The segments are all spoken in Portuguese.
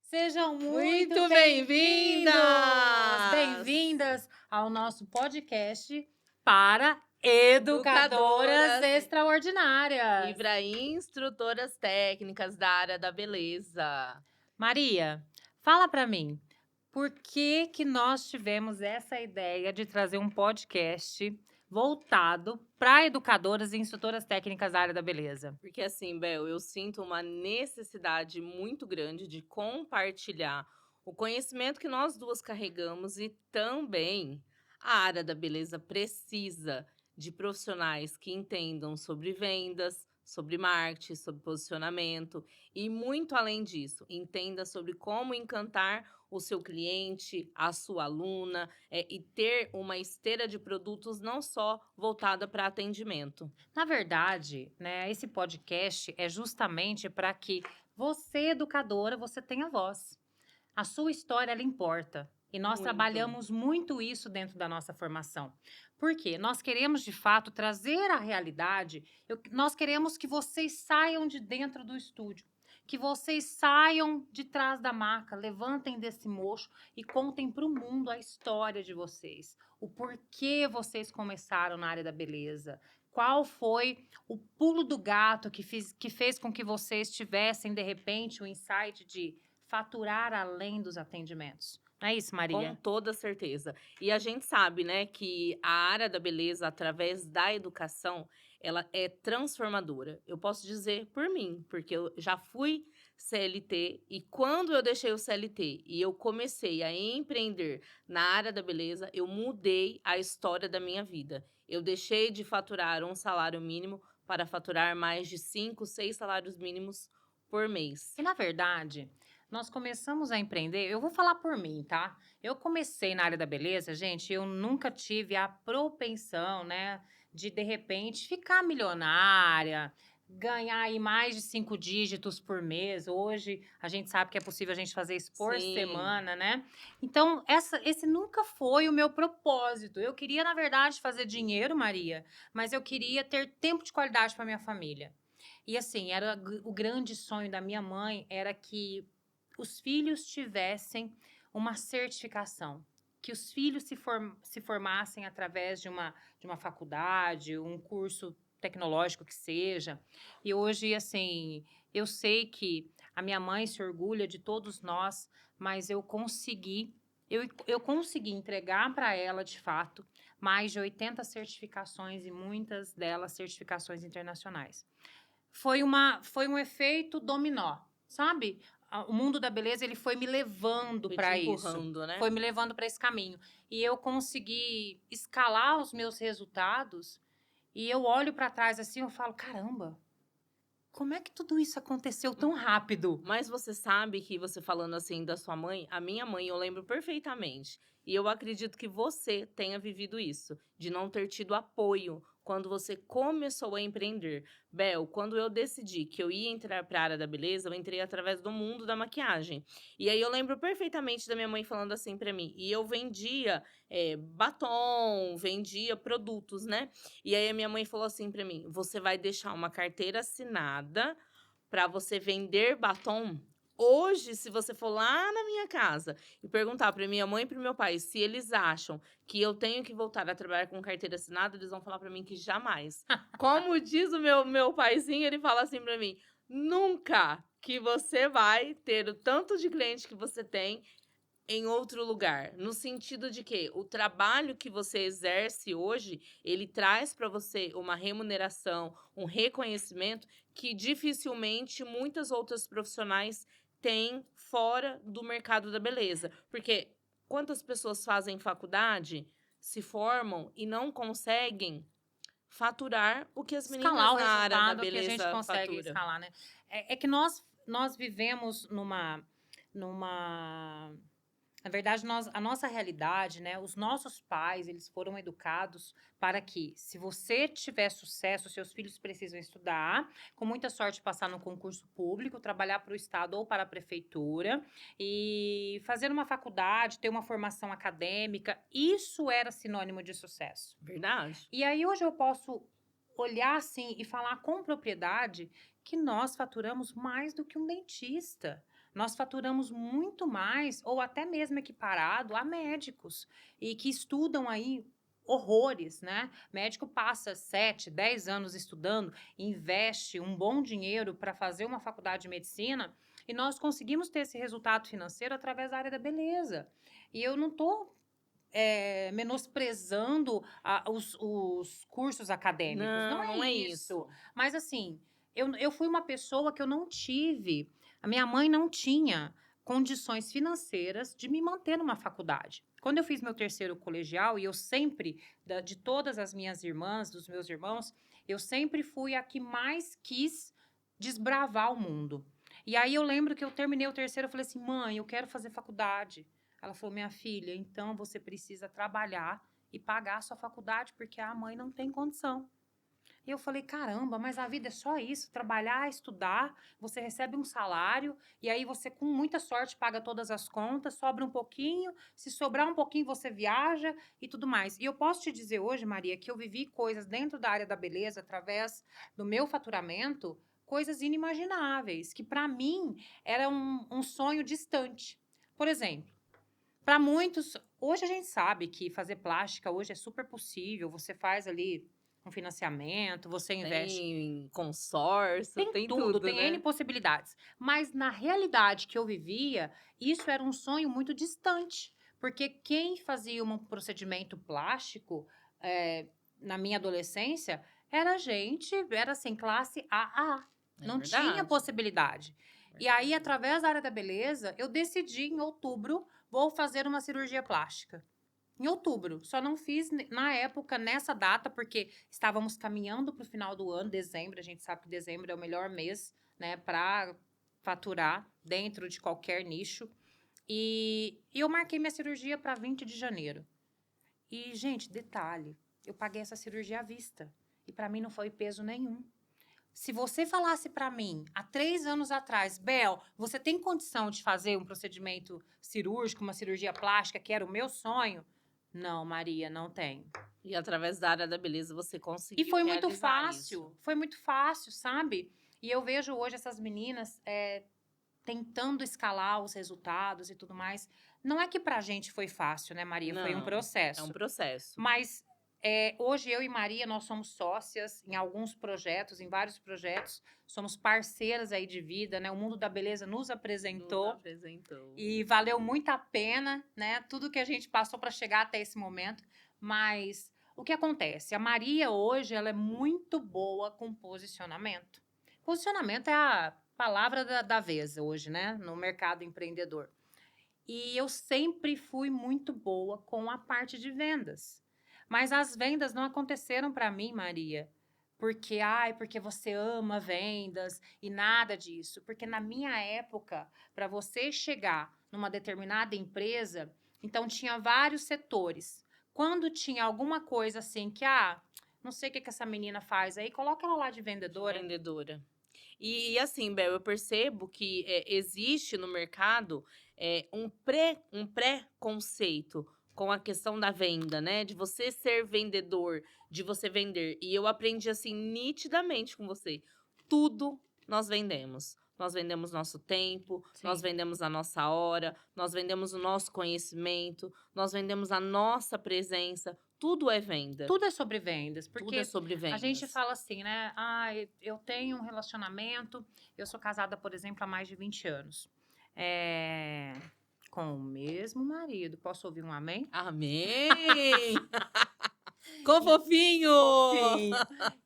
Sejam muito Muito bem-vindos! bem-vindas! Bem-vindas ao nosso podcast para educadoras Educadoras e extraordinárias. para instrutoras técnicas da área da beleza. Maria, fala para mim, por que nós tivemos essa ideia de trazer um podcast voltado para educadoras e instrutoras técnicas da área da beleza? Porque assim, Bel, eu sinto uma necessidade muito grande de compartilhar o conhecimento que nós duas carregamos e também a área da beleza precisa de profissionais que entendam sobre vendas, sobre marketing, sobre posicionamento e muito além disso, entenda sobre como encantar o seu cliente, a sua aluna, e ter uma esteira de produtos não só voltada para atendimento. Na verdade, né, esse podcast é justamente para que você, educadora, você tenha voz. A sua história, ela importa. E nós Muito. trabalhamos muito isso dentro da nossa formação. Por quê? Nós queremos, de fato, trazer a realidade. Nós queremos que vocês saiam de dentro do estúdio. Que vocês saiam de trás da maca, levantem desse mocho e contem para o mundo a história de vocês. O porquê vocês começaram na área da beleza. Qual foi o pulo do gato que fez com que vocês tivessem, de repente, o insight de faturar além dos atendimentos. Não é isso, Com Maria? toda certeza. E a gente sabe, né, que a área da beleza, através da educação, ela é transformadora. Eu posso dizer por mim, porque eu já fui CLT e quando eu deixei o CLT e eu comecei a empreender na área da beleza, eu mudei a história da minha vida. Eu deixei de faturar um salário mínimo para faturar mais de 5, 6 salários mínimos por mês. E na verdade, nós começamos a empreender. Eu vou falar por mim, tá? Eu comecei na área da beleza, gente. Eu nunca tive a propensão, né, de repente ficar milionária, ganhar aí mais de 5 dígitos por mês. Hoje a gente sabe que é possível a gente fazer isso por Sim. semana, né? Então, esse nunca foi o meu propósito. Eu queria, na verdade, fazer dinheiro, Maria, mas eu queria ter tempo de qualidade para minha família. E assim, o grande sonho da minha mãe era que os filhos tivessem uma certificação, que os filhos se formassem através de uma faculdade, um curso tecnológico que seja. E hoje, assim, eu sei que a minha mãe se orgulha de todos nós, mas eu consegui entregar para ela, de fato, mais de 80 certificações e muitas delas certificações internacionais. Foi um efeito dominó, sabe? O mundo da beleza, ele foi me levando Foi te para isso. empurrando, né? Foi me levando para esse caminho. E eu consegui escalar os meus resultados. E eu olho para trás assim, eu falo, caramba, como é que tudo isso aconteceu tão rápido? Mas você sabe que você falando assim da sua mãe, a minha mãe eu lembro perfeitamente. E eu acredito que você tenha vivido isso, de não ter tido apoio quando você começou a empreender. Bel, quando eu decidi que eu ia entrar para a área da beleza, eu entrei através do mundo da maquiagem. E aí eu lembro perfeitamente da minha mãe falando assim para mim. E eu vendia batom, vendia produtos, né? E aí a minha mãe falou assim para mim: você vai deixar uma carteira assinada para você vender batom. Hoje, se você for lá na minha casa e perguntar para minha mãe e para o meu pai se eles acham que eu tenho que voltar a trabalhar com carteira assinada, eles vão falar para mim que jamais. Como diz o meu paizinho, ele fala assim para mim: nunca que você vai ter o tanto de cliente que você tem em outro lugar, no sentido de que o trabalho que você exerce hoje, ele traz para você uma remuneração, um reconhecimento que dificilmente muitas outras profissionais têm fora do mercado da beleza. Porque quantas pessoas fazem faculdade, se formam e não conseguem faturar o que as Escalar meninas o na área da resultado que a gente beleza consegue fatura? escalar, né? É que nós vivemos numa Na verdade, a nossa realidade, né? Os nossos pais, eles foram educados para que, se você tiver sucesso, seus filhos precisam estudar, com muita sorte passar no concurso público, trabalhar para o estado ou para a prefeitura e fazer uma faculdade, ter uma formação acadêmica. Isso era sinônimo de sucesso. Verdade? E aí hoje eu posso olhar assim e falar com propriedade que nós faturamos mais do que um dentista. nós faturamos muito mais, ou até mesmo equiparado a médicos, e que estudam aí horrores, né? Médico passa 7, 10 anos estudando, investe um bom dinheiro para fazer uma faculdade de medicina, e nós conseguimos ter esse resultado financeiro através da área da beleza. E eu não estou menosprezando os cursos acadêmicos, não Não, é não é isso. isso. Mas assim, eu fui uma pessoa que eu não tive, a minha mãe não tinha condições financeiras de me manter numa faculdade. Quando eu fiz meu terceiro colegial, e eu sempre, de todas as minhas irmãs, dos meus irmãos, eu sempre fui a que mais quis desbravar o mundo. E aí eu lembro que eu terminei o terceiro, eu falei assim, mãe, eu quero fazer faculdade. Ela falou, minha filha, então você precisa trabalhar e pagar a sua faculdade, porque a mãe não tem condição. E eu falei, caramba, mas a vida é só isso, trabalhar, estudar, você recebe um salário, e aí você, com muita sorte, paga todas as contas, sobra um pouquinho, se sobrar um pouquinho, você viaja e tudo mais. E eu posso te dizer hoje, Maria, que eu vivi coisas dentro da área da beleza, através do meu faturamento, coisas inimagináveis, que para mim era um sonho distante. Por exemplo, para muitos, hoje a gente sabe que fazer plástica hoje é super possível. Você faz ali um financiamento, você investe. Tem consórcio, Tem tem tudo, tudo, tem N né? possibilidades. Mas na realidade que eu vivia, isso era um sonho muito distante. Porque quem fazia um procedimento plástico na minha adolescência era gente, era assim, classe AA. É Não tinha verdade. possibilidade. E aí, Verdade. através da área da beleza, eu decidi em outubro, vou fazer uma cirurgia plástica. Em outubro. Só não fiz na época, nessa data, porque estávamos caminhando para o final do ano, dezembro. A gente sabe que dezembro é o melhor mês, né, para faturar dentro de qualquer nicho. E eu marquei minha cirurgia para 20 de janeiro. E, gente, detalhe, eu paguei essa cirurgia à vista. E para mim não foi peso nenhum. Se você falasse para mim há 3 anos atrás, Bel, você tem condição de fazer um procedimento cirúrgico, uma cirurgia plástica, que era o meu sonho? Não, Maria, não tenho. E através da área da beleza você E conseguiu realizar isso. foi muito fácil, sabe? E eu vejo hoje essas meninas tentando escalar os resultados e tudo mais. Não é que pra gente foi fácil, né, Maria? Foi um Não, é um processo. processo. Mas hoje eu e Maria, nós somos sócias em alguns projetos, em vários projetos. Somos parceiras aí de vida, né? O Mundo da Beleza nos Nos apresentou apresentou. e valeu muito a pena, né? Tudo que a gente passou para chegar até esse momento. Mas o que acontece? A Maria hoje, ela é muito boa com posicionamento. Posicionamento é a palavra da vez hoje, né? No mercado empreendedor. E eu sempre fui muito boa com a parte de vendas. Mas as vendas não aconteceram para mim, Maria, porque você ama vendas e nada disso. Porque na minha época, para você chegar numa determinada empresa, então tinha vários setores. Quando tinha alguma coisa assim que, não sei o que essa menina faz aí, coloca ela lá de De vendedora. vendedora. E assim, Bel, eu percebo que existe no mercado um pré-conceito com a questão da venda, né? De você ser vendedor, de você vender. E eu aprendi assim nitidamente com você. Tudo nós vendemos. Nós vendemos nosso tempo, nós Sim. vendemos a nossa hora, nós vendemos o nosso conhecimento, nós vendemos a nossa presença. Tudo é venda. Tudo é sobre vendas, Tudo é porque sobre a gente vendas. fala assim, né? Eu tenho um relacionamento, eu sou casada, por exemplo, há mais de 20 anos. Com o mesmo marido. Posso ouvir um amém? Amém! Com E- fofinho! Fofinho.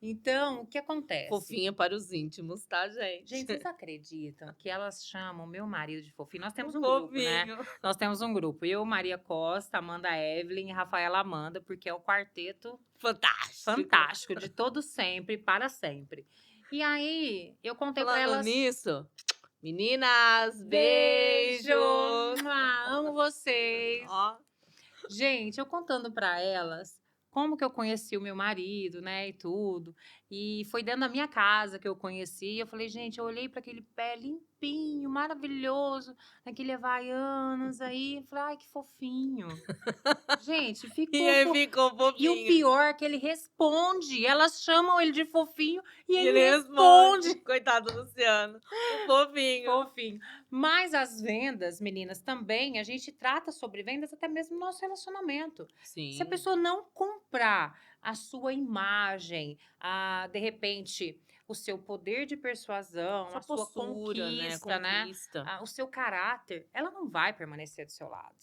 Então, o que acontece? Fofinha para os íntimos, tá, gente? Gente, vocês acreditam que elas chamam meu marido de fofinho? Nós temos um grupo, né? Fofinho. Nós temos um grupo. Eu, Maria Costa, Amanda Evelyn e Rafaela Amanda, porque é o quarteto Fantástico. fantástico, de todo sempre, para sempre. E aí, eu contei para Falando elas, nisso, meninas, beijo, beijos! amo vocês. Ó, Gente, eu contando para elas como que eu conheci o meu marido, né, e tudo. E foi dentro da minha casa que eu conheci. Eu falei, gente, eu olhei para aquele pé limpinho, maravilhoso, aquele Havaianas aí. Eu falei, ai, que fofinho. Gente, E ficou aí fo... ficou E o fofinho. pior é que ele responde. Elas chamam ele de fofinho e E ele ele responde, responde. coitado do Luciano, o fofinho. Fofinho. Mas as vendas, meninas, também a gente trata sobre vendas até mesmo no nosso relacionamento. Se a Sim, pessoa não comprar a sua imagem, de repente, o seu poder de persuasão, sua a sua postura, né, conquista, né? conquista, O seu caráter, ela não vai permanecer do seu lado,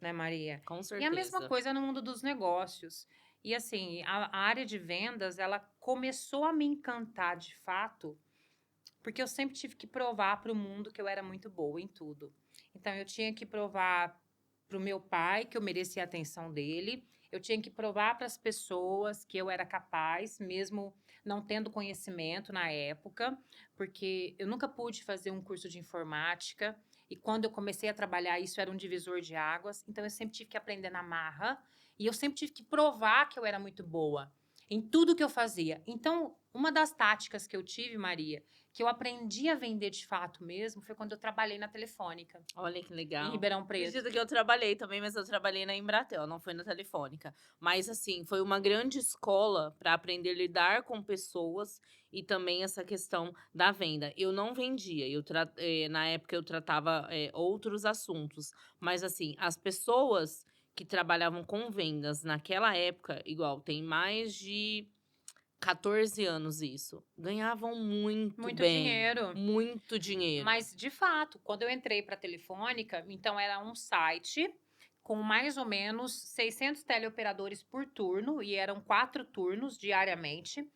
né, Maria? com E a mesma certeza. coisa no mundo dos negócios. E assim, a área de vendas, ela começou a me encantar de fato porque eu sempre tive que provar para o mundo que eu era muito boa em tudo. Então, eu tinha que provar para o meu pai que eu merecia a atenção dele. Eu tinha que provar para as pessoas que eu era capaz, mesmo não tendo conhecimento na época, porque eu nunca pude fazer um curso de informática. E quando eu comecei a trabalhar, isso era um divisor de águas. Então, eu sempre tive que aprender na marra. E eu sempre tive que provar que eu era muito boa em tudo que eu fazia. Então, uma das táticas que eu tive, Maria, que eu aprendi a vender de fato mesmo foi quando eu trabalhei na Telefônica, Olha que em legal. Ribeirão Preto. Acredita que eu trabalhei também, mas eu trabalhei na Embratel, não foi na Telefônica. Mas assim, foi uma grande escola para aprender a lidar com pessoas e também essa questão da venda. Eu não vendia, na época eu tratava outros assuntos, mas assim, as pessoas que trabalhavam com vendas naquela época, igual, tem mais de 14 anos isso, ganhavam muito Muito bem, dinheiro. muito dinheiro. Mas, de fato, quando eu entrei para a Telefônica, então era um site com mais ou menos 600 teleoperadores por turno, e eram 4 turnos diariamente.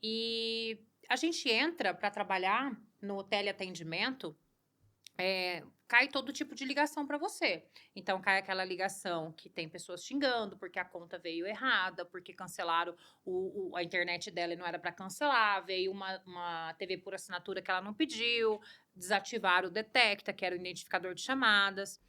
E a gente entra para trabalhar no teleatendimento. Cai todo tipo de ligação para você. Então, cai aquela ligação que tem pessoas xingando porque a conta veio errada, porque cancelaram a internet dela e não era para cancelar, veio uma TV por assinatura que ela não pediu, desativaram o Detecta, que era o identificador de chamadas.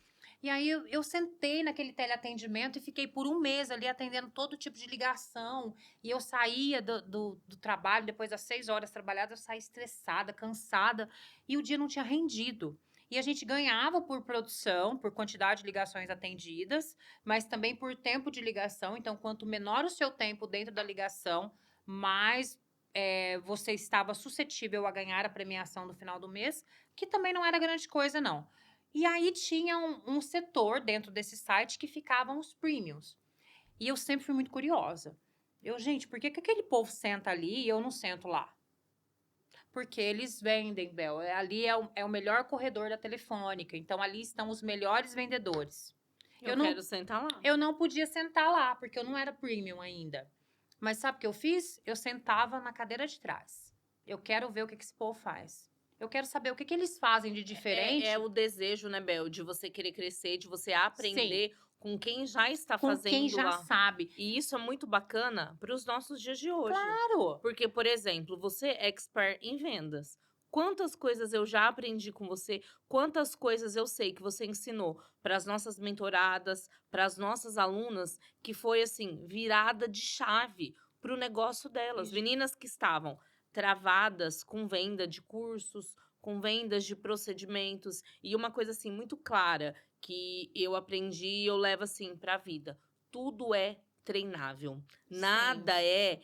E aí eu sentei naquele teleatendimento e fiquei por um mês ali atendendo todo tipo de ligação. E eu saía do trabalho, depois das 6 horas trabalhadas, eu saía estressada, cansada, e o dia não tinha rendido. E a gente ganhava por produção, por quantidade de ligações atendidas, mas também por tempo de ligação. Então, quanto menor o seu tempo dentro da ligação, mais você estava suscetível a ganhar a premiação no final do mês, que também não era grande coisa, não. E aí tinha um setor dentro desse site que ficavam os premiums. E eu sempre fui muito curiosa. Gente, por que aquele povo senta ali e eu não sento lá? Porque eles vendem, Bel. Ali é o melhor corredor da Telefônica. Então, ali estão os melhores vendedores. Eu Eu quero não, sentar lá. eu não podia sentar lá, porque eu não era premium ainda. Mas sabe o que eu fiz? Eu sentava na cadeira de trás. Eu quero ver o que esse povo faz. Eu quero saber o que eles fazem de É diferente. o desejo, né, Bel, de você querer crescer, de você Sim, aprender com quem já está com quem fazendo já lá. sabe. E isso é muito bacana para os nossos dias de hoje. Claro! Porque, por exemplo, você é expert em vendas. Quantas coisas eu já aprendi com você, quantas coisas eu sei que você ensinou para as nossas mentoradas, para as nossas alunas, que foi assim, virada de chave para o negócio delas. E Meninas que estavam travadas com venda de cursos, com vendas de procedimentos, e uma coisa assim muito clara que eu aprendi e eu levo assim para a vida. Tudo é treinável. sim. Nada é,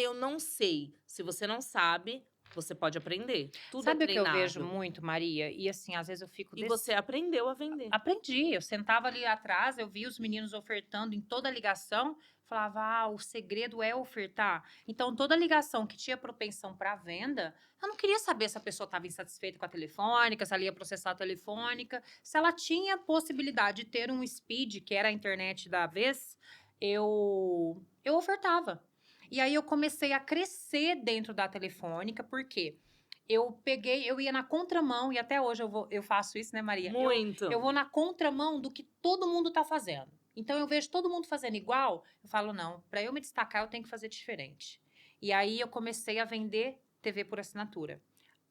eu não sei. Se você não sabe, você pode aprender. Tudo é Sabe o que eu vejo treinável. muito, Maria? E assim, às vezes eu fico E você aprendeu a vender. Aprendi. Eu sentava ali atrás, eu via os meninos ofertando em toda ligação, falava: o segredo é ofertar. Então, toda ligação que tinha propensão para venda, eu não queria saber se a pessoa estava insatisfeita com a telefônica, se ela ia processar a telefônica, se ela tinha possibilidade de ter um speed, que era a internet da vez, eu ofertava. E aí eu comecei a crescer dentro da telefônica, por quê? Eu ia na contramão, e até hoje eu faço isso, né, Maria? Eu Muito. vou na contramão do que todo mundo tá fazendo. Então eu vejo todo mundo fazendo igual, eu falo, não, para eu me destacar, eu tenho que fazer diferente. E aí eu comecei a vender TV por assinatura.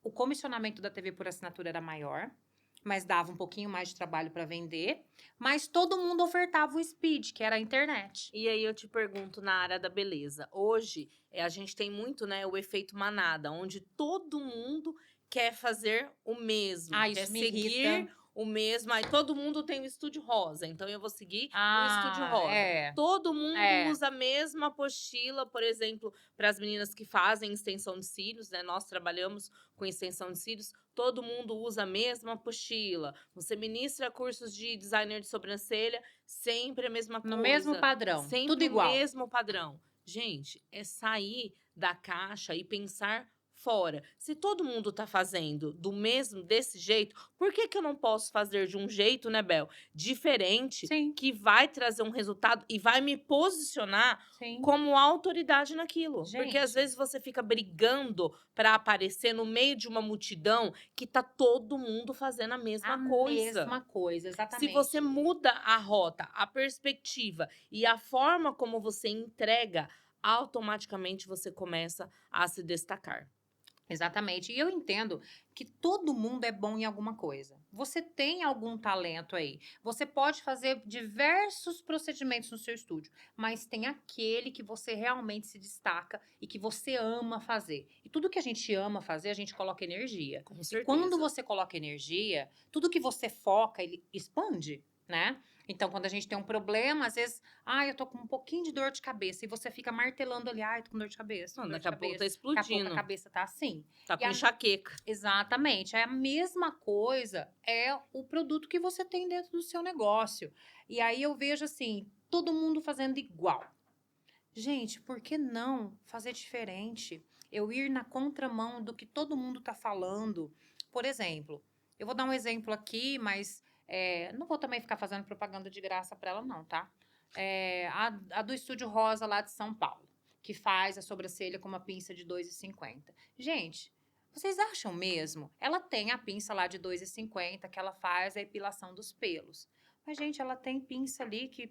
O comissionamento da TV por assinatura era maior, mas dava um pouquinho mais de trabalho para vender. Mas todo mundo ofertava o Speed, que era a internet. E aí eu te pergunto na área da beleza. Hoje, a gente tem muito, né, o efeito manada, onde todo mundo quer fazer o mesmo, Ah, quer isso me seguir irrita. o mesmo. Aí todo mundo tem o estúdio rosa, então eu vou seguir o estúdio Ah, rosa. Todo mundo é. usa a mesma apostila, por exemplo, para as meninas que fazem extensão de cílios, né? Nós trabalhamos com extensão de cílios, todo mundo usa a mesma apostila. Você ministra cursos de designer de sobrancelha, sempre a mesma No mesmo coisa, padrão, tudo sempre o igual. mesmo padrão. Gente, é sair da caixa e pensar fora. Se todo mundo tá fazendo do mesmo, desse jeito, por que que eu não posso fazer de um jeito, né, Bel, diferente, Sim, que vai trazer um resultado e vai me posicionar sim. como autoridade naquilo? Porque às Gente, vezes você fica brigando para aparecer no meio de uma multidão que tá todo mundo fazendo a a mesma coisa. mesma coisa, Se você exatamente. muda a rota, a perspectiva e a forma como você entrega, automaticamente você começa a se destacar. Exatamente. E eu entendo que todo mundo é bom em alguma coisa. Você tem algum talento aí. Você pode fazer diversos procedimentos no seu estúdio, mas tem aquele que você realmente se destaca e que você ama fazer. E tudo que a gente ama fazer, a gente coloca energia. Com E quando certeza. você coloca energia, tudo que você foca, ele expande, né? Então, quando a gente tem um problema, às vezes, eu tô com um pouquinho de dor de cabeça, e você fica martelando ali, tô com dor de cabeça, com Não, dor de daqui a pouco tá cabeça. Daqui a pouco a explodindo. cabeça tá assim. Tá E com a- enxaqueca. exatamente, é a mesma coisa, é o produto que você tem dentro do seu negócio. E aí eu vejo assim, todo mundo fazendo igual. Gente, por que não fazer diferente? Eu ir na contramão do que todo mundo está falando. Por exemplo, eu vou dar um exemplo aqui, mas não vou também ficar fazendo propaganda de graça para ela, não, tá? A do Estúdio Rosa lá de São Paulo, que faz a sobrancelha com uma pinça de 2,50. Gente, vocês acham mesmo? Ela tem a pinça lá de 2,50 que ela faz a epilação dos pelos. Mas, gente, ela tem pinça ali que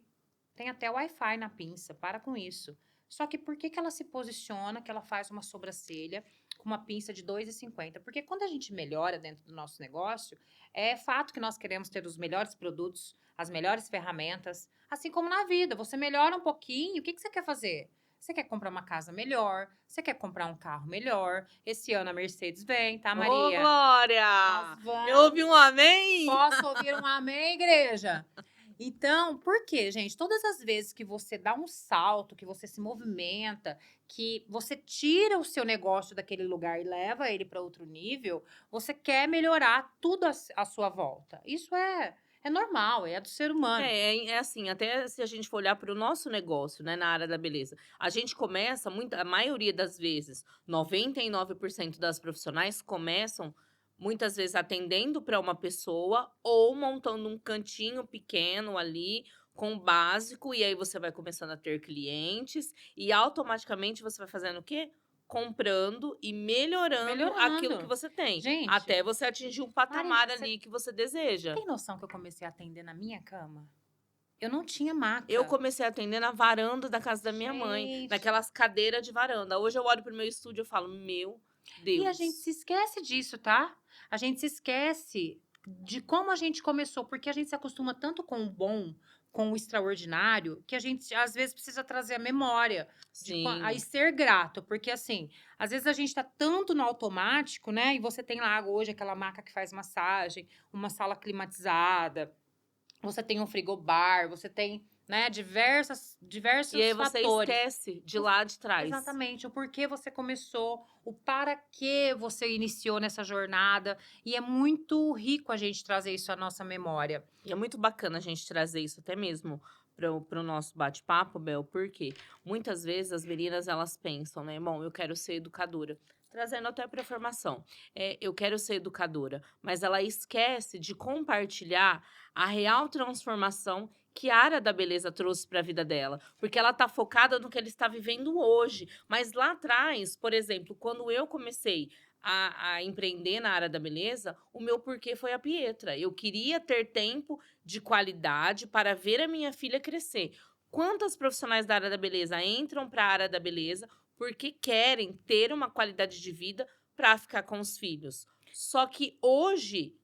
tem até Wi-Fi na pinça, para com isso. Só que por que que ela se posiciona que ela faz uma sobrancelha com uma pinça de 2,50? Porque quando a gente melhora dentro do nosso negócio, é fato que nós queremos ter os melhores produtos, as melhores ferramentas, assim como na vida. Você melhora um pouquinho, o que que você quer fazer? Você quer comprar uma casa melhor, você quer comprar um carro melhor. Esse ano a Mercedes vem, tá, Ô, Maria? Nós Glória! Eu ouvi vamos. um amém? Posso ouvir um amém, igreja? Então, por quê, gente? Todas as vezes que você dá um salto, que você se movimenta, que você tira o seu negócio daquele lugar e leva ele para outro nível, você quer melhorar tudo à sua volta. Isso é normal, é do ser humano. É assim, até se a gente for olhar para o nosso negócio, né, na área da beleza, a gente começa a maioria das vezes, 99% das profissionais começam muitas vezes atendendo para uma pessoa ou montando um cantinho pequeno ali com o básico e aí você vai começando a ter clientes e automaticamente você vai fazendo o quê? Comprando e melhorando aquilo que Melhorando. você tem, Gente, até você atingir um Maria, patamar você ali que você deseja. tem noção que eu comecei a atender na minha cama? Eu não tinha Eu maca. comecei a atender na varanda da casa da minha mãe, Gente, naquelas cadeiras de varanda. Hoje eu olho pro meu estúdio e falo: "Meu e a gente Deus". se esquece disso, tá? A gente se esquece de como a gente começou, porque a gente se acostuma tanto com o bom, com o extraordinário, que a gente às vezes precisa trazer a memória aí Sim. ser grato, porque assim, às vezes a gente tá tanto no automático, né? E você tem lá hoje aquela maca que faz massagem, uma sala climatizada, você tem um frigobar, você tem, né, E aí diversos você fatores. esquece de lá de trás. Exatamente, o porquê você começou, o para que você iniciou nessa jornada, e é muito rico a gente trazer isso à nossa memória. E é muito bacana a gente trazer isso até mesmo para o nosso bate-papo, Bel, porque muitas vezes as meninas elas pensam, né? Bom, eu quero ser educadora. Trazendo até para a formação. Eu quero ser educadora, mas ela esquece de compartilhar a real transformação que a área da beleza trouxe para a vida dela, porque ela está focada no que ela está vivendo hoje. Mas lá atrás, por exemplo, quando eu comecei a empreender na área da beleza, o meu porquê foi a Pietra. Eu queria ter tempo de qualidade para ver a minha filha crescer. Quantas profissionais da área da beleza entram para a área da beleza porque querem ter uma qualidade de vida para ficar com os filhos? Só que hoje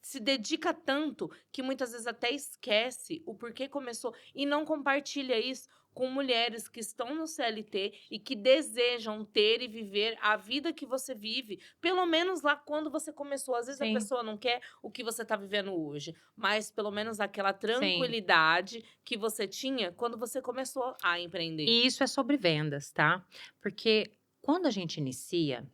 se dedica tanto que muitas vezes até esquece o porquê começou e não compartilha isso com mulheres que estão no CLT e que desejam ter e viver a vida que você vive, pelo menos lá quando você começou. Às vezes a Sim, pessoa não quer o que você está vivendo hoje, mas pelo menos aquela sim. tranquilidade que você tinha quando você começou a empreender. E isso é sobre vendas, tá? Porque quando a gente inicia,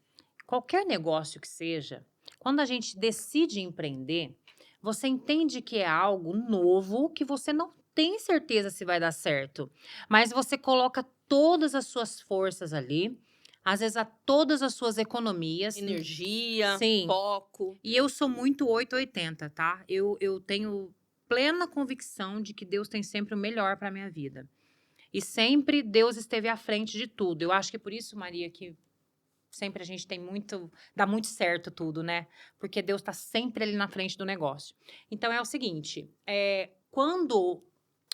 qualquer negócio que seja, quando a gente decide empreender, você entende que é algo novo que você não tem certeza se vai dar certo, mas você coloca todas as suas forças ali, às vezes a todas as suas economias. Energia, Sim, foco. e eu sou muito 880, tá? Eu tenho plena convicção de que Deus tem sempre o melhor para minha vida. E sempre Deus esteve à frente de tudo. Eu acho que é por isso, Maria, que sempre a gente tem muito, dá muito certo tudo, né? Porque Deus está sempre ali na frente do negócio. Então é o seguinte, quando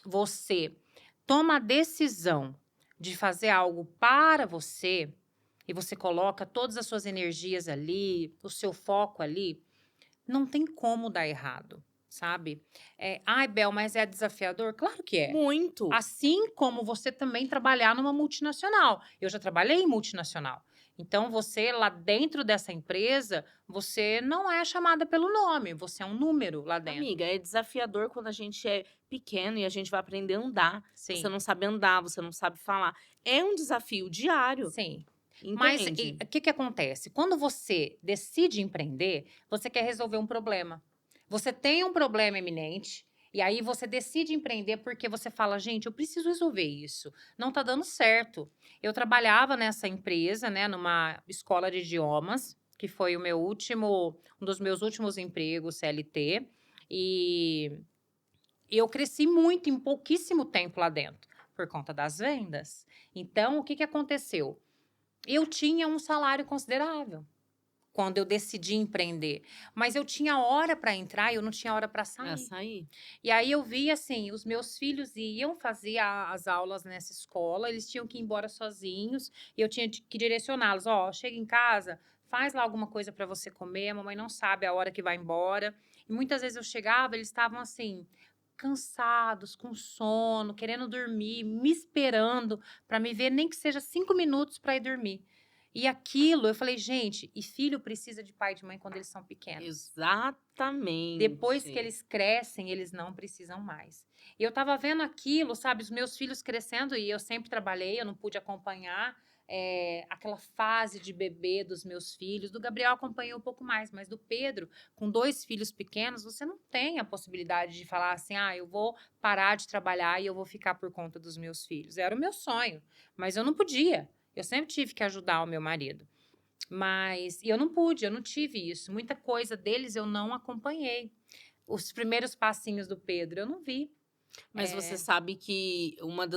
você toma a decisão de fazer algo para você e você coloca todas as suas energias ali, o seu foco ali, não tem como dar errado, sabe? Ai, Bel, mas é desafiador? Claro que é. Muito. Assim como você também trabalhar numa multinacional. Eu já trabalhei em multinacional. Então, você lá dentro dessa empresa, você não é chamada pelo nome, você é um número lá dentro. Amiga, é desafiador quando a gente é pequeno e a gente vai aprender a andar. Você Sim, não sabe andar, você não sabe falar. É um desafio diário, sim. Mas entende? o que que acontece? Quando você decide empreender, você quer resolver um problema. Você tem um problema eminente, e aí você decide empreender porque você fala, gente, eu preciso resolver isso. Não tá dando certo. Eu trabalhava nessa empresa, né, numa escola de idiomas, que foi um dos meus últimos empregos CLT, e eu cresci muito em pouquíssimo tempo lá dentro, por conta das vendas. Então, o que que aconteceu? Eu tinha um salário considerável quando eu decidi empreender, mas eu tinha hora para entrar e eu não tinha hora para sair. Açaí. E aí eu vi assim, os meus filhos iam fazer as aulas nessa escola, eles tinham que ir embora sozinhos, e eu tinha que direcioná-los, ó, chega em casa, faz lá alguma coisa para você comer, a mamãe não sabe a hora que vai embora. E muitas vezes eu chegava, eles estavam assim, cansados, com sono, querendo dormir, me esperando para me ver, nem que seja 5 minutos para ir dormir. E aquilo, eu falei, gente, e filho precisa de pai e de mãe quando eles são pequenos. Depois que Exatamente. eles crescem, eles não precisam mais. E eu estava vendo aquilo, sabe, os meus filhos crescendo, e eu sempre trabalhei, eu não pude acompanhar aquela fase de bebê dos meus filhos. Do Gabriel eu acompanhei um pouco mais, mas do Pedro, com 2 filhos pequenos, você não tem a possibilidade de falar assim: ah, eu vou parar de trabalhar e eu vou ficar por conta dos meus filhos. Era o meu sonho, mas eu não podia. Eu sempre tive que ajudar o meu marido. Mas e eu não pude, eu não tive isso. Muita coisa deles eu não acompanhei. Os primeiros passinhos do Pedro eu não vi. Mas você É, sabe que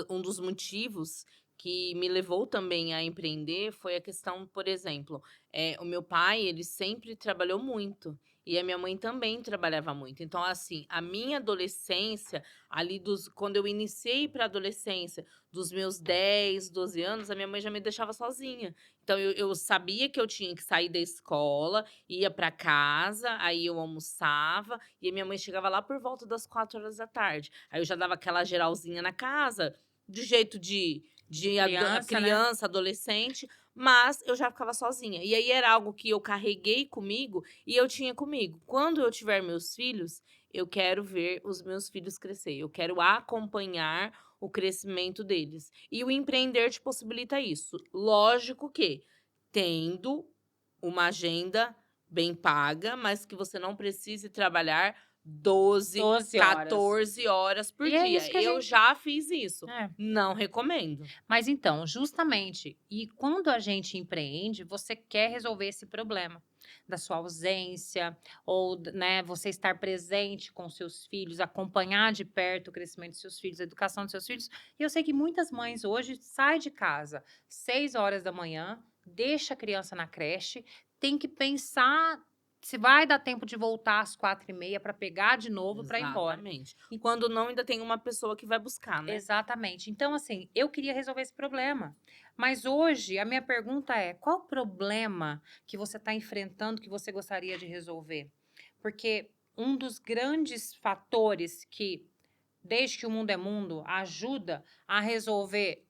um dos motivos que me levou também a empreender foi a questão, por exemplo, o meu pai, ele sempre trabalhou muito. E a minha mãe também trabalhava muito. Então, assim, a minha adolescência, quando eu iniciei para adolescência, dos meus 10, 12 anos, a minha mãe já me deixava sozinha. Então, eu sabia que eu tinha que sair da escola, ia para casa, aí eu almoçava, e a minha mãe chegava lá por volta das 4 horas da tarde. Aí eu já dava aquela geralzinha na casa, de jeito de, de criança, né? criança, adolescente, mas eu já ficava sozinha. E aí era algo que eu carreguei comigo e eu tinha comigo. Quando eu tiver meus filhos, eu quero ver os meus filhos crescer. Eu quero acompanhar o crescimento deles. E o empreender te possibilita isso. Lógico que tendo uma agenda bem paga, mas que você não precise trabalhar 12, 12 horas. 14 horas por E é dia. isso que a Eu gente. já fiz isso. É. Não recomendo. Mas então, justamente, e quando a gente empreende, você quer resolver esse problema da sua ausência, ou, né, você estar presente com seus filhos, acompanhar de perto o crescimento dos seus filhos, a educação dos seus filhos. E eu sei que muitas mães hoje saem de casa 6 horas da manhã, deixa a criança na creche, tem que pensar se vai dar tempo de voltar às 4h30 para pegar de novo para ir embora. Exatamente. Quando não, ainda tem uma pessoa que vai buscar, né? Exatamente. Então, assim, eu queria resolver esse problema. Mas hoje, a minha pergunta é: qual problema que você está enfrentando que você gostaria de resolver? Porque um dos grandes fatores que, desde que o mundo é mundo, ajuda a resolver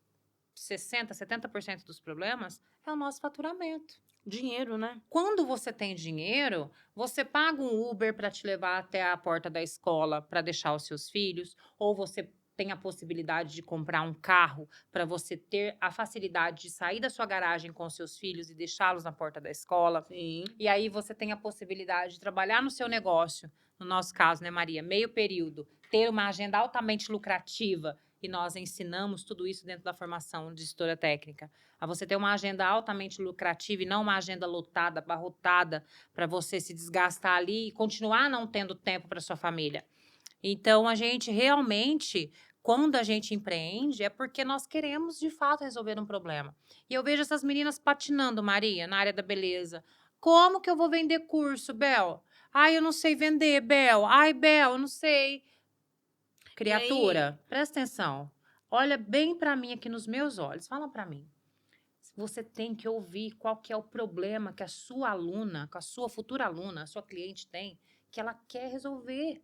60, 70% dos problemas é o nosso faturamento. Dinheiro, né? Quando você tem dinheiro, você paga um Uber para te levar até a porta da escola para deixar os seus filhos, ou você tem a possibilidade de comprar um carro para você ter a facilidade de sair da sua garagem com os seus filhos e deixá-los na porta da escola. Sim. E aí você tem a possibilidade de trabalhar no seu negócio, no nosso caso, né, Maria, meio período, ter uma agenda altamente lucrativa, e nós ensinamos tudo isso dentro da formação de gestora técnica. A você ter uma agenda altamente lucrativa e não uma agenda lotada, abarrotada, para você se desgastar ali e continuar não tendo tempo para sua família. Então, a gente realmente, quando a gente empreende, é porque nós queremos de fato resolver um problema. E eu vejo essas meninas patinando, Maria, na área da beleza. Como que eu vou vender curso, Bel? Ai, eu não sei vender, Bel. Ai, Bel, eu não sei. E aí, Criatura, presta atenção. Olha bem para mim aqui nos meus olhos. Fala para mim. Você tem que ouvir qual que é o problema que a sua aluna, que a sua futura aluna, a sua cliente tem, que ela quer resolver.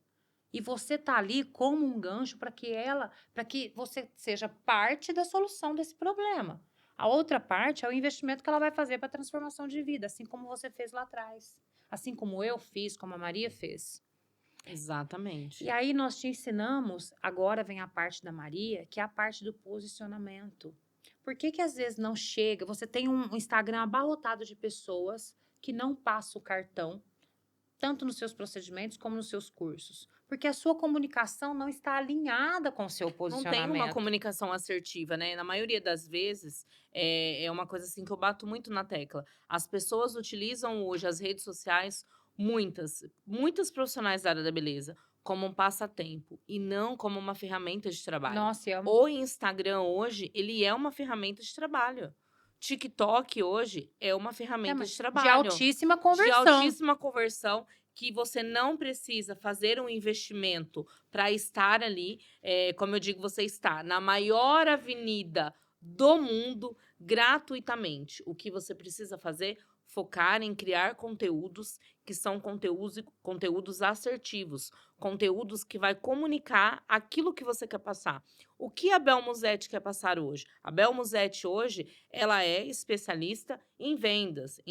E você tá ali como um gancho para que você seja parte da solução desse problema. A outra parte é o investimento que ela vai fazer para a transformação de vida, assim como você fez lá atrás. Assim como eu fiz, como a Maria fez. E exatamente. aí nós te ensinamos, agora vem a parte da Maria, que é a parte do posicionamento. Por que que às vezes não chega? Você tem um Instagram abarrotado de pessoas que não passam o cartão, tanto nos seus procedimentos como nos seus cursos. Porque a sua comunicação não está alinhada com o seu Não tem uma posicionamento. comunicação assertiva, né? Na maioria das vezes, é uma coisa assim que eu bato muito na tecla. As pessoas utilizam hoje as redes sociais, muitas profissionais da área da beleza, como um passatempo e não como uma ferramenta de trabalho. Nossa, é, O Instagram hoje, ele é uma ferramenta de trabalho. TikTok hoje é uma ferramenta de de trabalho, altíssima de conversão. altíssima conversão, que você não precisa fazer um investimento para estar ali, como eu digo, você está na maior avenida do mundo gratuitamente. O que você precisa fazer? Focar em criar conteúdos que são conteúdos assertivos, conteúdos que vai comunicar aquilo que você quer passar. O que a Bel Musetti quer passar hoje? A Bel Musetti hoje, ela é especialista em vendas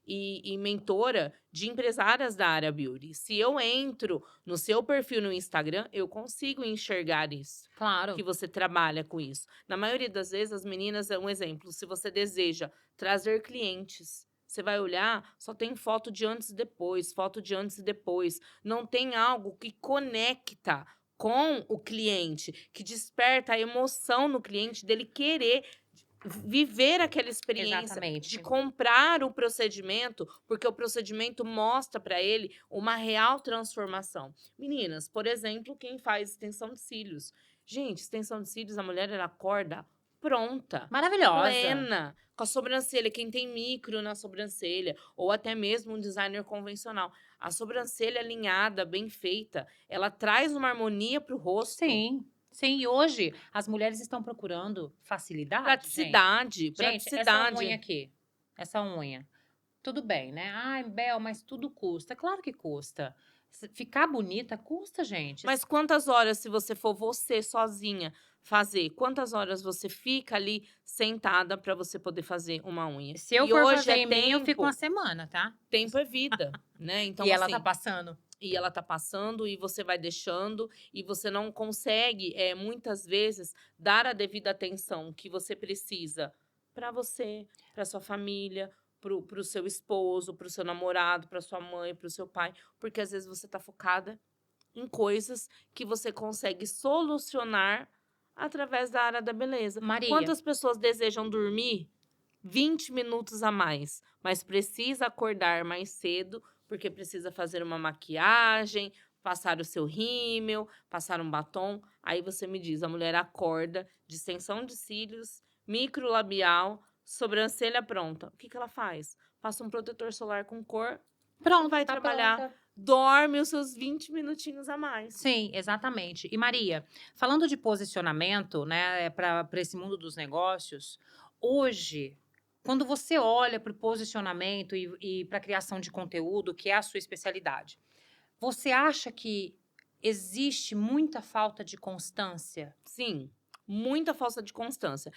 e mentora de empresárias da área beauty. Se eu entro no seu perfil no Instagram, eu consigo enxergar isso, que Claro. você trabalha com isso. Na maioria das vezes, as meninas, é um exemplo, se você deseja trazer clientes, você vai olhar, só tem foto de antes e depois, foto de antes e depois. Não tem algo que conecta com o cliente, que desperta a emoção no cliente dele querer viver aquela experiência, de Exatamente. comprar o procedimento, porque o procedimento mostra para ele uma real transformação. Meninas, por exemplo, quem faz extensão de cílios. Gente, extensão de cílios, a mulher ela acorda pronta, Maravilhosa. plena, com a sobrancelha, quem tem micro na sobrancelha, ou até mesmo um designer convencional. A sobrancelha alinhada, bem feita, ela traz uma harmonia para o rosto. Sim, sim. E hoje as mulheres estão procurando facilidade, gente. Praticidade, Gente, essa unha praticidade. aqui, essa unha, tudo bem, né? Ai, Bel, mas tudo custa. Claro que custa. Ficar bonita custa, gente. Mas quantas horas, se você for você sozinha fazer, quantas horas você fica ali sentada para você poder fazer uma unha? Se eu E for hoje fazer é em mim, eu fico uma tempo, semana, tá? tempo é vida, né? E Então, ela tá assim, passando. e ela tá passando e você vai deixando e você não consegue, muitas vezes, dar a devida atenção que você precisa para você, para sua família, para o seu esposo, para o seu namorado, para sua mãe, para o seu pai, porque às vezes você tá focada em coisas que você consegue solucionar através da área da beleza. Maria, Quantas pessoas desejam dormir 20 minutos a mais, mas precisa acordar mais cedo porque precisa fazer uma maquiagem, passar o seu rímel, passar um batom? Aí você me diz, a mulher acorda de extensão de cílios, microlabial, sobrancelha pronta. O que que ela faz? Passa um protetor solar com cor e pronto, vai tá trabalhar. pronta. Dorme os seus 20 minutinhos a mais. Sim, exatamente. E Maria, falando de posicionamento, né, para esse mundo dos negócios, hoje, quando você olha para o posicionamento e para a criação de conteúdo, que é a sua especialidade, Você acha que existe muita falta de constância? Sim, muita falta de constância.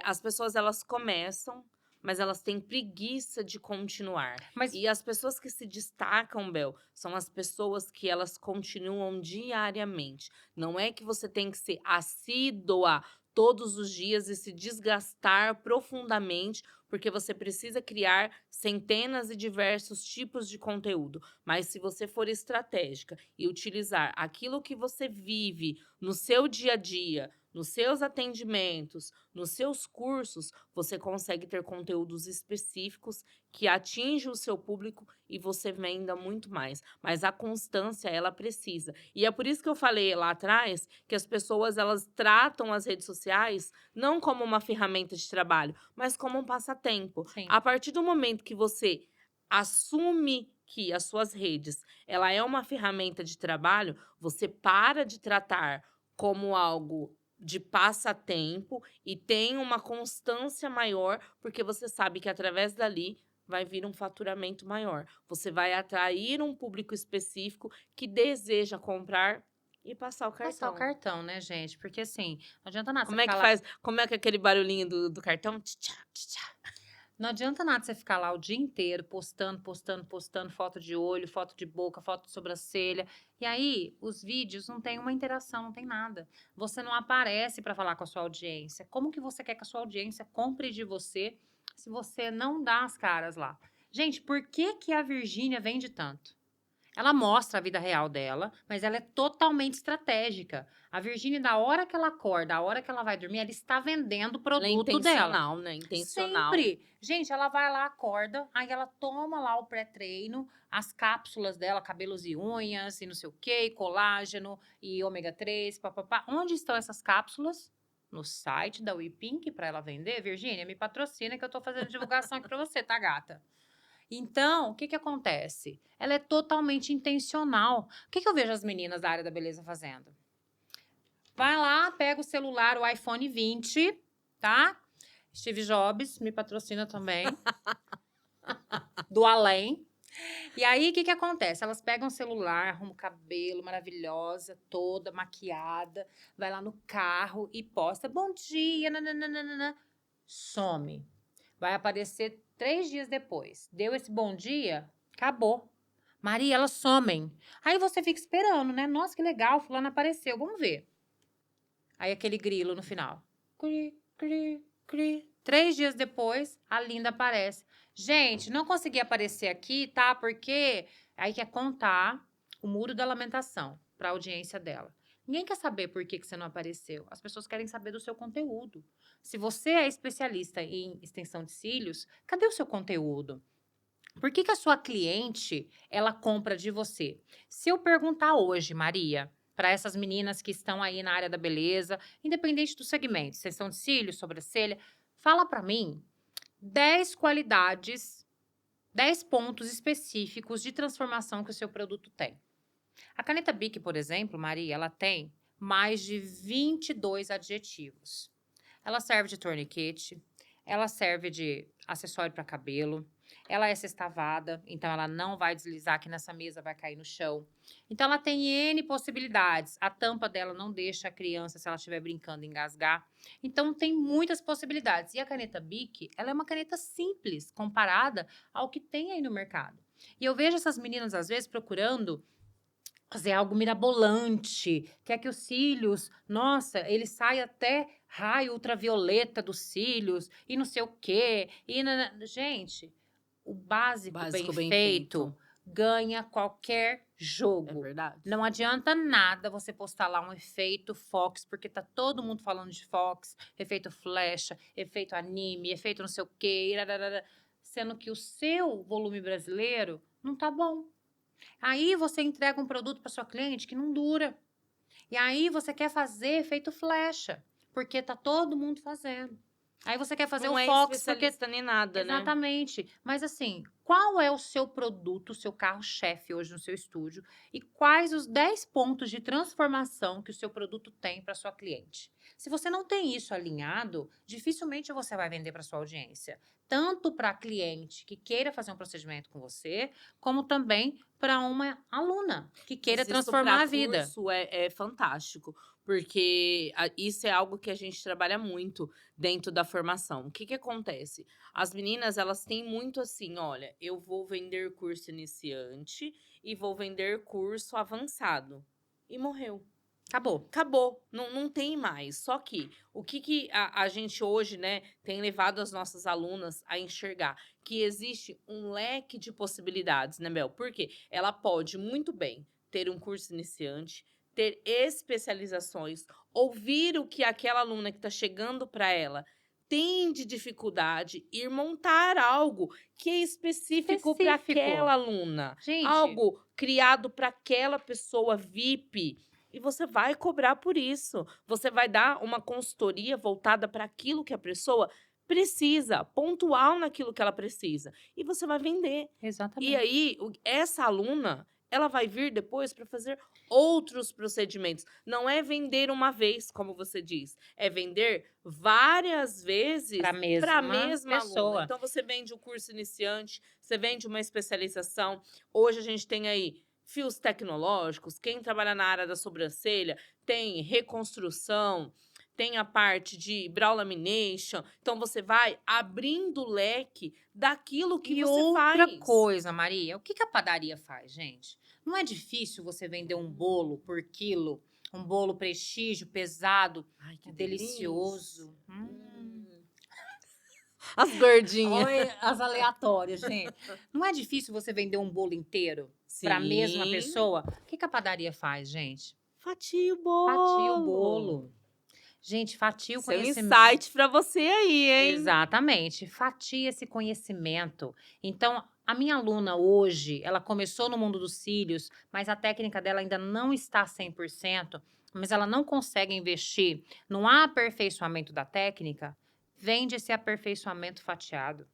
As pessoas elas começam, mas elas têm preguiça de continuar. Mas E as pessoas que se destacam, Bel, são as pessoas que elas continuam diariamente. Não é que você tem que ser assídua todos os dias e se desgastar profundamente, porque você precisa criar centenas e diversos tipos de conteúdo. Mas se você for estratégica e utilizar aquilo que você vive no seu dia a dia, nos seus atendimentos, nos seus cursos, você consegue ter conteúdos específicos que atingem o seu público e você venda muito mais. Mas a constância, ela precisa. E é por isso que eu falei lá atrás que as pessoas elas tratam as redes sociais não como uma ferramenta de trabalho, mas como um passatempo. sim, A partir do momento que você assume que as suas redes, ela é uma ferramenta de trabalho, você para de tratar como algo de passatempo e tem uma constância maior, porque você sabe que através dali vai vir um faturamento maior. Você vai atrair um público específico que deseja comprar e passar o passar o cartão. cartão, né, gente? Porque assim, não adianta nada você Como é ficar que lá. faz? Como é que é aquele barulhinho do cartão? Tchá, tchá. Não adianta nada você ficar lá o dia inteiro postando, postando, postando foto de olho, foto de boca, foto de sobrancelha. E aí, os vídeos não tem uma interação, não tem nada. Você não aparece para falar com a sua audiência. Como que você quer que a sua audiência compre de você se você não dá as caras lá? Gente, por que que a Virgínia vende tanto? Ela mostra a vida real dela, mas ela é totalmente estratégica. A Virgínia, da hora que ela acorda, a hora que ela vai dormir, ela está vendendo o Ela é produto dela. intencional, né? Intencional. Sempre. Gente, ela vai lá, acorda, aí ela toma lá o pré-treino, as cápsulas dela, cabelos e unhas, e não sei o quê, colágeno e ômega 3, papapá. Onde estão essas cápsulas? No site da WePink para ela vender. Virgínia, me patrocina que eu tô fazendo divulgação aqui para você, tá, gata? Então, o que que acontece? Ela é totalmente intencional. O que que eu vejo as meninas da área da beleza fazendo? Vai lá, pega o celular, o iPhone 20, tá? Steve Jobs me patrocina também, do além. E aí, o que que acontece? Elas pegam o celular, arrumam o cabelo, maravilhosa, toda maquiada, vai lá no carro e posta, bom dia, nananana, some. Vai aparecer 3 dias depois. Deu esse bom dia, acabou. Maria, elas somem. Aí você fica esperando, né? Nossa, que legal, fulano apareceu, vamos ver. Aí aquele grilo no final. Cri, cri, cri. 3 dias depois, a Linda aparece. Gente, não consegui aparecer aqui, tá? Porque aí quer contar o muro da lamentação para a audiência dela. Ninguém quer saber por que que você não apareceu. As pessoas querem saber do seu conteúdo. Se você é especialista em extensão de cílios, cadê o seu conteúdo? Por que que a sua cliente, ela compra de você? Se eu perguntar hoje, Maria, para essas meninas que estão aí na área da beleza, independente do segmento, extensão de cílios, sobrancelha, fala para mim 10 qualidades, 10 pontos específicos de transformação que o seu produto tem. A caneta Bic, por exemplo, Maria, ela tem mais de 22 adjetivos. Ela serve de torniquete, ela serve de acessório para cabelo, ela é sextavada, então ela não vai deslizar aqui nessa mesa, vai cair no chão. Então ela tem N possibilidades. A tampa dela não deixa a criança, se ela estiver brincando, engasgar. Então tem muitas possibilidades. E a caneta Bic, ela é uma caneta simples comparada ao que tem aí no mercado. E eu vejo essas meninas às vezes procurando fazer algo mirabolante, quer que os cílios, nossa, ele sai até raio ultravioleta dos cílios e não sei o quê. Gente, o básico bem Básico bem feito feito. ganha qualquer É jogo. verdade. Não adianta nada você postar lá um efeito Fox, porque tá todo mundo falando de Fox, efeito flecha, efeito anime, efeito não sei o quê, irararara, sendo que o seu volume brasileiro não tá bom. Aí você entrega um produto para sua cliente que não dura. E aí você quer fazer efeito flecha, porque tá todo mundo fazendo. Aí você quer fazer o Não é Fox porque especialista nem nada, né? exatamente. Mas assim, qual é o seu produto, o seu carro-chefe hoje no seu estúdio e quais os 10 pontos de transformação que o seu produto tem para sua cliente? Se você não tem isso alinhado, dificilmente você vai vender para sua audiência, tanto para cliente que queira fazer um procedimento com você, como também para uma aluna que queira Mas isso transformar para a vida. curso é fantástico, porque isso é algo que a gente trabalha muito dentro da formação. O que que acontece? As meninas, elas têm muito assim: olha, eu vou vender curso iniciante e vou vender curso avançado. E morreu. Acabou. Acabou, não tem mais. Só que o que, que a gente hoje, né, tem levado as nossas alunas a enxergar? Que existe um leque de possibilidades, né, Bel? Porque ela pode muito bem ter um curso iniciante, ter especializações, ouvir o que aquela aluna que está chegando para ela tem de dificuldade, ir montar algo que é específico para aquela Específico. aluna, Gente, algo criado para aquela pessoa VIP. E você vai cobrar por isso. Você vai dar uma consultoria voltada para aquilo que a pessoa precisa, pontual naquilo que ela precisa. E você vai vender. E exatamente. aí, essa aluna, ela vai vir depois para fazer outros procedimentos. Não é vender uma vez, como você diz. É vender várias Para a vezes para a mesma mesma aluna. pessoa. Então, você vende o curso iniciante, você vende uma especialização. Hoje a gente tem aí fios tecnológicos, quem trabalha na área da sobrancelha tem reconstrução, tem a parte de brow lamination. Então você vai abrindo o leque daquilo que E você outra faz. coisa, Maria, o que que a padaria faz, gente? Não é difícil você vender um bolo por quilo, um bolo prestígio, pesado, Ai, que delícia. delicioso. As gordinhas. Olha as aleatórias, gente. Não é difícil você vender um bolo inteiro para a mesma Sim. pessoa? O que que a padaria faz, gente? Fatia o Fatia o bolo. bolo. Gente, fatia o Isso é um conhecimento. insight para você aí, hein? Exatamente, fatia esse conhecimento. Então, a minha aluna hoje, ela começou no mundo dos cílios, mas a técnica dela ainda não está 100%, mas ela não consegue investir no aperfeiçoamento da técnica, vende esse aperfeiçoamento fatiado.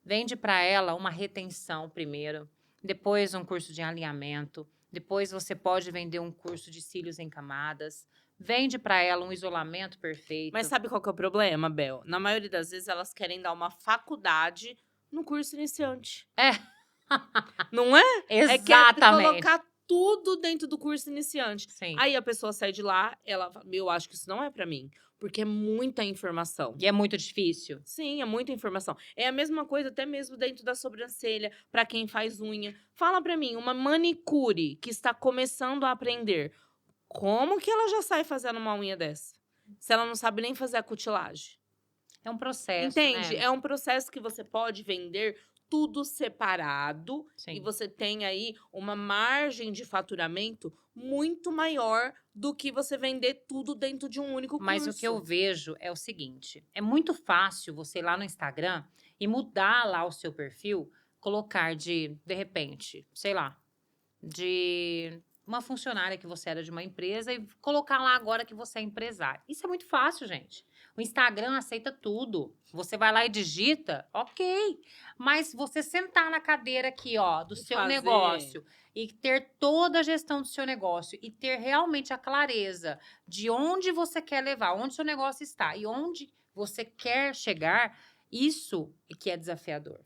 Vende para ela uma retenção primeiro, depois um curso de alinhamento, depois você pode vender um curso de cílios em camadas, vende para ela um isolamento perfeito. Mas sabe qual que é o problema, Bel? Na maioria das vezes elas querem dar uma faculdade no curso iniciante. É. Não é? É quer Exatamente. colocar tudo dentro do curso iniciante. Sim. Aí a pessoa sai de lá, ela fala, eu acho que isso não é pra mim, porque é muita informação. E é muito difícil. Sim, é muita informação. É a mesma coisa até mesmo dentro da sobrancelha, pra quem faz unha. Fala pra mim, uma manicure que está começando a aprender, como que ela já sai fazendo uma unha dessa? Se ela não sabe nem fazer a cutilagem. É um processo, Entende? né? É um processo que você pode vender tudo separado e Sim. você tem aí uma margem de faturamento muito maior do que você vender tudo dentro de um único Mas curso. o que eu vejo é o seguinte: é muito fácil você ir lá no Instagram e mudar lá o seu perfil, colocar de repente, sei lá, de uma funcionária que você era de uma empresa e colocar lá agora que você é empresário. Isso é muito fácil, gente. O Instagram aceita tudo. Você vai lá e digita, ok. Mas você sentar na cadeira aqui, ó, do E seu fazer. negócio e ter toda a gestão do seu negócio e ter realmente a clareza de onde você quer levar, onde seu negócio está e onde você quer chegar, isso é que é desafiador.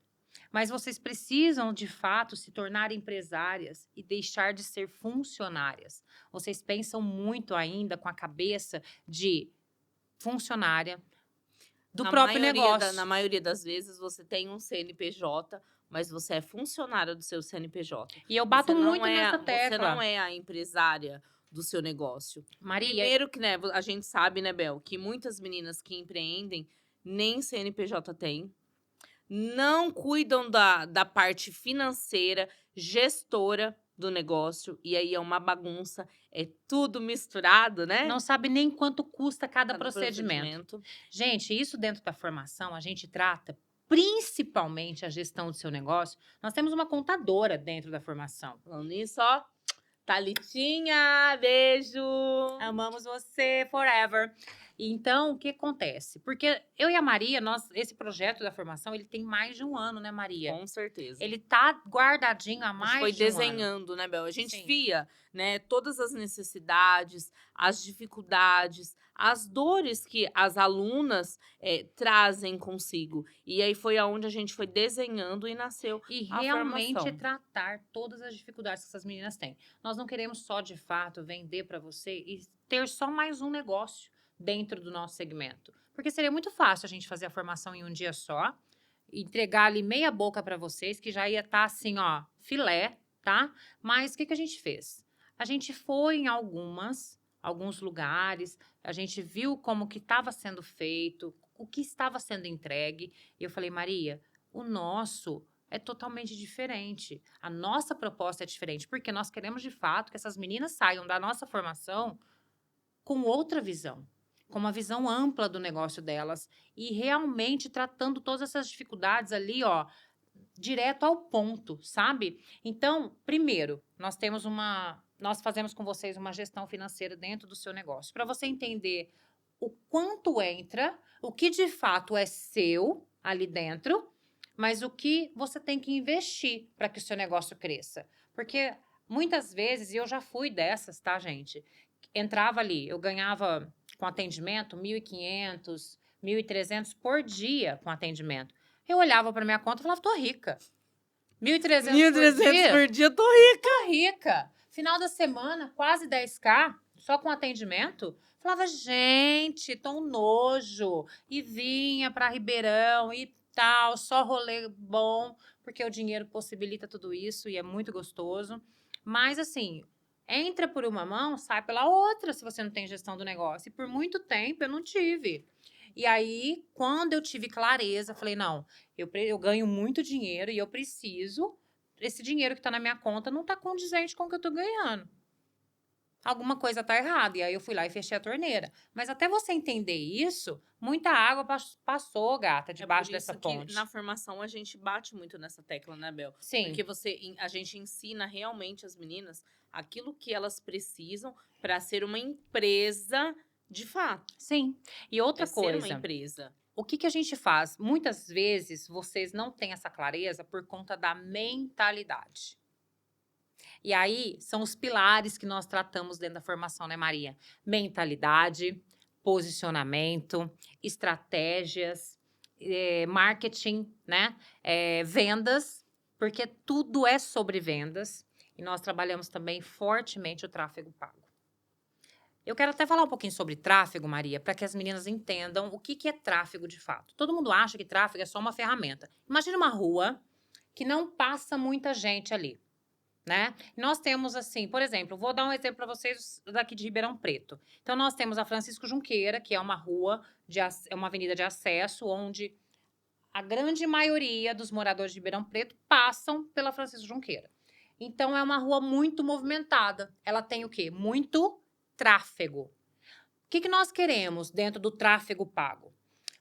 Mas vocês precisam, de fato, se tornar empresárias e deixar de ser funcionárias. Vocês pensam muito ainda com a cabeça de funcionária do próprio negócio. Na maioria das vezes, você tem um CNPJ, mas você é funcionária do seu CNPJ. E eu bato Você não muito nessa Você tecla. não é a empresária do seu negócio. Maria, Primeiro que, né, a gente sabe, né, Bel, que muitas meninas que empreendem nem CNPJ têm, não cuidam da parte financeira, gestora do negócio, e aí é uma bagunça, é tudo misturado, né? não sabe nem quanto custa cada Cada procedimento. Gente, isso dentro da formação a gente trata principalmente a gestão do seu negócio. Nós temos uma contadora dentro da formação. Falando nisso, ó, Thalitinha, beijo! Amamos você forever. Então, o que acontece? Porque eu e a Maria, esse projeto da formação, ele tem mais de 1 ano, né, Maria? Com certeza. Ele tá guardadinho há A gente foi mais de 1 ano. desenhando, né, Bel? A gente Sim. via, né, todas as necessidades, as dificuldades, as dores que as alunas trazem consigo. E aí foi aonde a gente foi desenhando e nasceu E a realmente formação. tratar todas as dificuldades que essas meninas têm. Nós não queremos só, de fato, vender para você e ter só mais um negócio dentro do nosso segmento. Porque seria muito fácil a gente fazer a formação em um dia só, entregar ali meia boca para vocês, que já ia estar assim, ó, filé, tá? Mas o que que a gente fez? A gente foi em alguns lugares, a gente viu como que estava sendo feito, o que estava sendo entregue, e eu falei, Maria, o nosso é totalmente diferente. A nossa proposta é diferente, porque nós queremos de fato que essas meninas saiam da nossa formação com outra visão, com uma visão ampla do negócio delas e realmente tratando todas essas dificuldades ali, ó, direto ao ponto, sabe? Então, primeiro, nós fazemos com vocês uma gestão financeira dentro do seu negócio, para você entender o quanto entra, o que de fato é seu ali dentro, mas o que você tem que investir para que o seu negócio cresça. Porque muitas vezes, e eu já fui dessas, tá, gente? Entrava ali, eu ganhava com atendimento 1.500, 1.300 por dia com atendimento. Eu olhava para minha conta e falava, tô rica. 1.300 por 1.300 dia, por dia, tô rica. tô rica. Final da semana, quase 10K, só com atendimento. Falava, gente, tô um nojo. E vinha para Ribeirão e tal, só rolê bom, porque o dinheiro possibilita tudo isso e é muito gostoso. Mas assim, entra por uma mão, sai pela outra se você não tem gestão do negócio. E por muito tempo eu não tive. E aí, quando eu tive clareza, falei, não, eu ganho muito dinheiro e eu preciso. Esse dinheiro que está na minha conta não está condizente com o que eu estou ganhando. Alguma coisa está errada. E aí eu fui lá e fechei a torneira. Mas até você entender isso, muita água passou, gata, É por debaixo dessa isso que na ponte. formação a gente bate muito nessa tecla, né, Bel? Porque Sim, a gente ensina realmente as meninas aquilo que elas precisam para ser uma empresa de fato. sim. E outra É ser uma coisa, empresa. o que que a gente faz? Muitas vezes vocês não têm essa clareza por conta da mentalidade. E aí são os pilares que nós tratamos dentro da formação, né, Maria? Mentalidade, posicionamento, estratégias, marketing, né? Vendas, porque tudo é sobre vendas. E nós trabalhamos também fortemente o tráfego pago. Eu quero até falar um pouquinho sobre tráfego, Maria, para que as meninas entendam o que é tráfego de fato. Todo mundo acha que tráfego é só uma ferramenta. Imagina uma rua que não passa muita gente ali, né? Nós temos assim, por exemplo, vou dar um exemplo para vocês daqui de Ribeirão Preto. Então nós temos a Francisco Junqueira, que é uma rua é uma avenida de acesso onde a grande maioria dos moradores de Ribeirão Preto passam pela Francisco Junqueira. Então é uma rua muito movimentada. Ela tem o quê? Muito tráfego. O que nós queremos dentro do tráfego pago?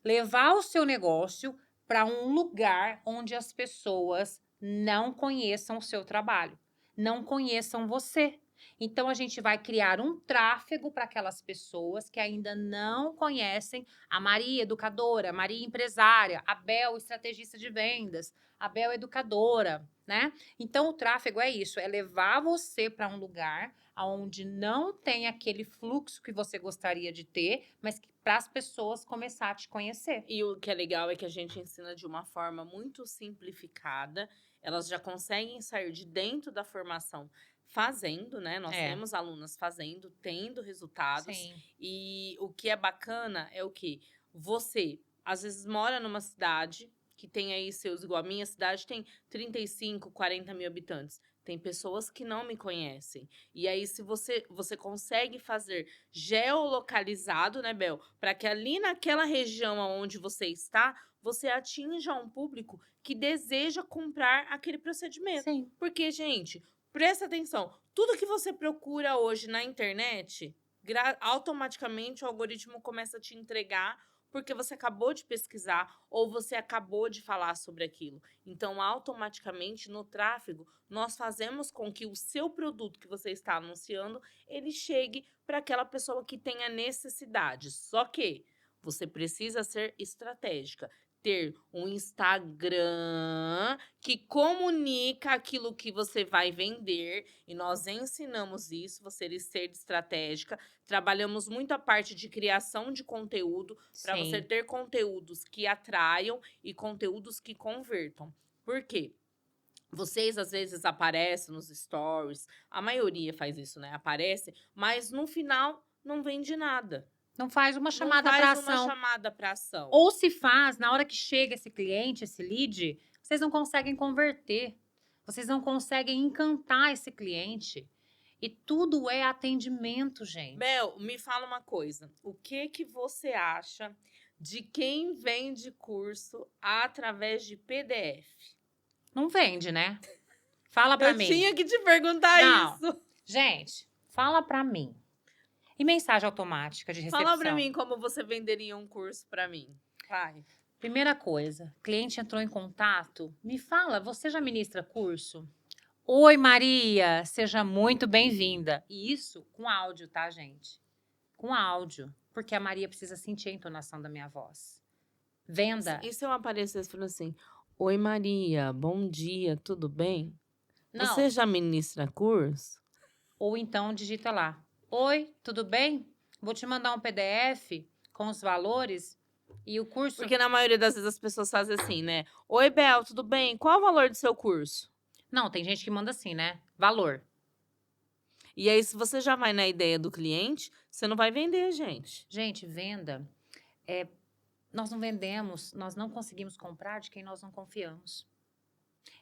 Levar o seu negócio para um lugar onde as pessoas não conheçam o seu trabalho, não conheçam você. Então, a gente vai criar um tráfego para aquelas pessoas que ainda não conhecem a Maria, educadora, a Maria, empresária, a Bel, estrategista de vendas, a Bel, educadora, né? Então, o tráfego é isso, é levar você para um lugar onde não tem aquele fluxo que você gostaria de ter, mas para as pessoas começar a te conhecer. E o que é legal é que a gente ensina de uma forma muito simplificada. Elas já conseguem sair de dentro da formação fazendo, né? Nós É, temos alunas fazendo, tendo resultados. sim, E o que é bacana é o que você, às vezes, mora numa cidade que tem aí seus, igual a minha cidade tem 35, 40 mil habitantes. Tem pessoas que não me conhecem. E aí, se você consegue fazer geolocalizado, né, Bel? Para que ali naquela região onde você está, você atinja um público que deseja comprar aquele procedimento. sim. Porque, gente, presta atenção, tudo que você procura hoje na internet, automaticamente o algoritmo começa a te entregar porque você acabou de pesquisar ou você acabou de falar sobre aquilo. Então, automaticamente, no tráfego, nós fazemos com que o seu produto que você está anunciando, ele chegue para aquela pessoa que tenha necessidade. Só que você precisa ser estratégica, ter um Instagram que comunica aquilo que você vai vender, e nós ensinamos isso, você ser estratégica. Trabalhamos muito a parte de criação de conteúdo para você Sim, ter conteúdos que atraiam e conteúdos que convertam. Por quê? Vocês às vezes aparecem nos stories, a maioria faz isso, né? Aparece, mas no final não vende nada. não faz uma Não chamada para faz uma ação. chamada para ação. Ou se faz, na hora que chega esse cliente, esse lead, vocês não conseguem converter. Vocês não conseguem encantar esse cliente. E tudo é atendimento, gente. Bel, me fala uma coisa. O que que você acha de quem vende curso através de PDF? Não vende, né? Fala pra Eu mim. tinha que te perguntar Não. isso. Gente, fala pra mim. E mensagem automática de Fala pra recepção? mim como você venderia um curso pra mim. Vai. Primeira coisa, cliente entrou em contato, me fala, você já ministra curso? Oi, Maria, seja muito bem-vinda. E isso com áudio, tá, gente? Com áudio, porque a Maria precisa sentir a entonação da minha voz. Venda. E se eu aparecesse falando assim: Oi, Maria, bom dia, tudo bem? Não. Você já ministra curso? Ou então digita lá. Oi, tudo bem? Vou te mandar um PDF com os valores e o curso. Porque na maioria das vezes as pessoas fazem assim, né? Oi, Bel, tudo bem? Qual o valor do seu curso? Não, tem gente que manda assim, né? Valor. E aí, se você já vai na ideia do cliente, você não vai vender, gente. Gente, venda. Nós não vendemos, nós não conseguimos comprar de quem nós não confiamos.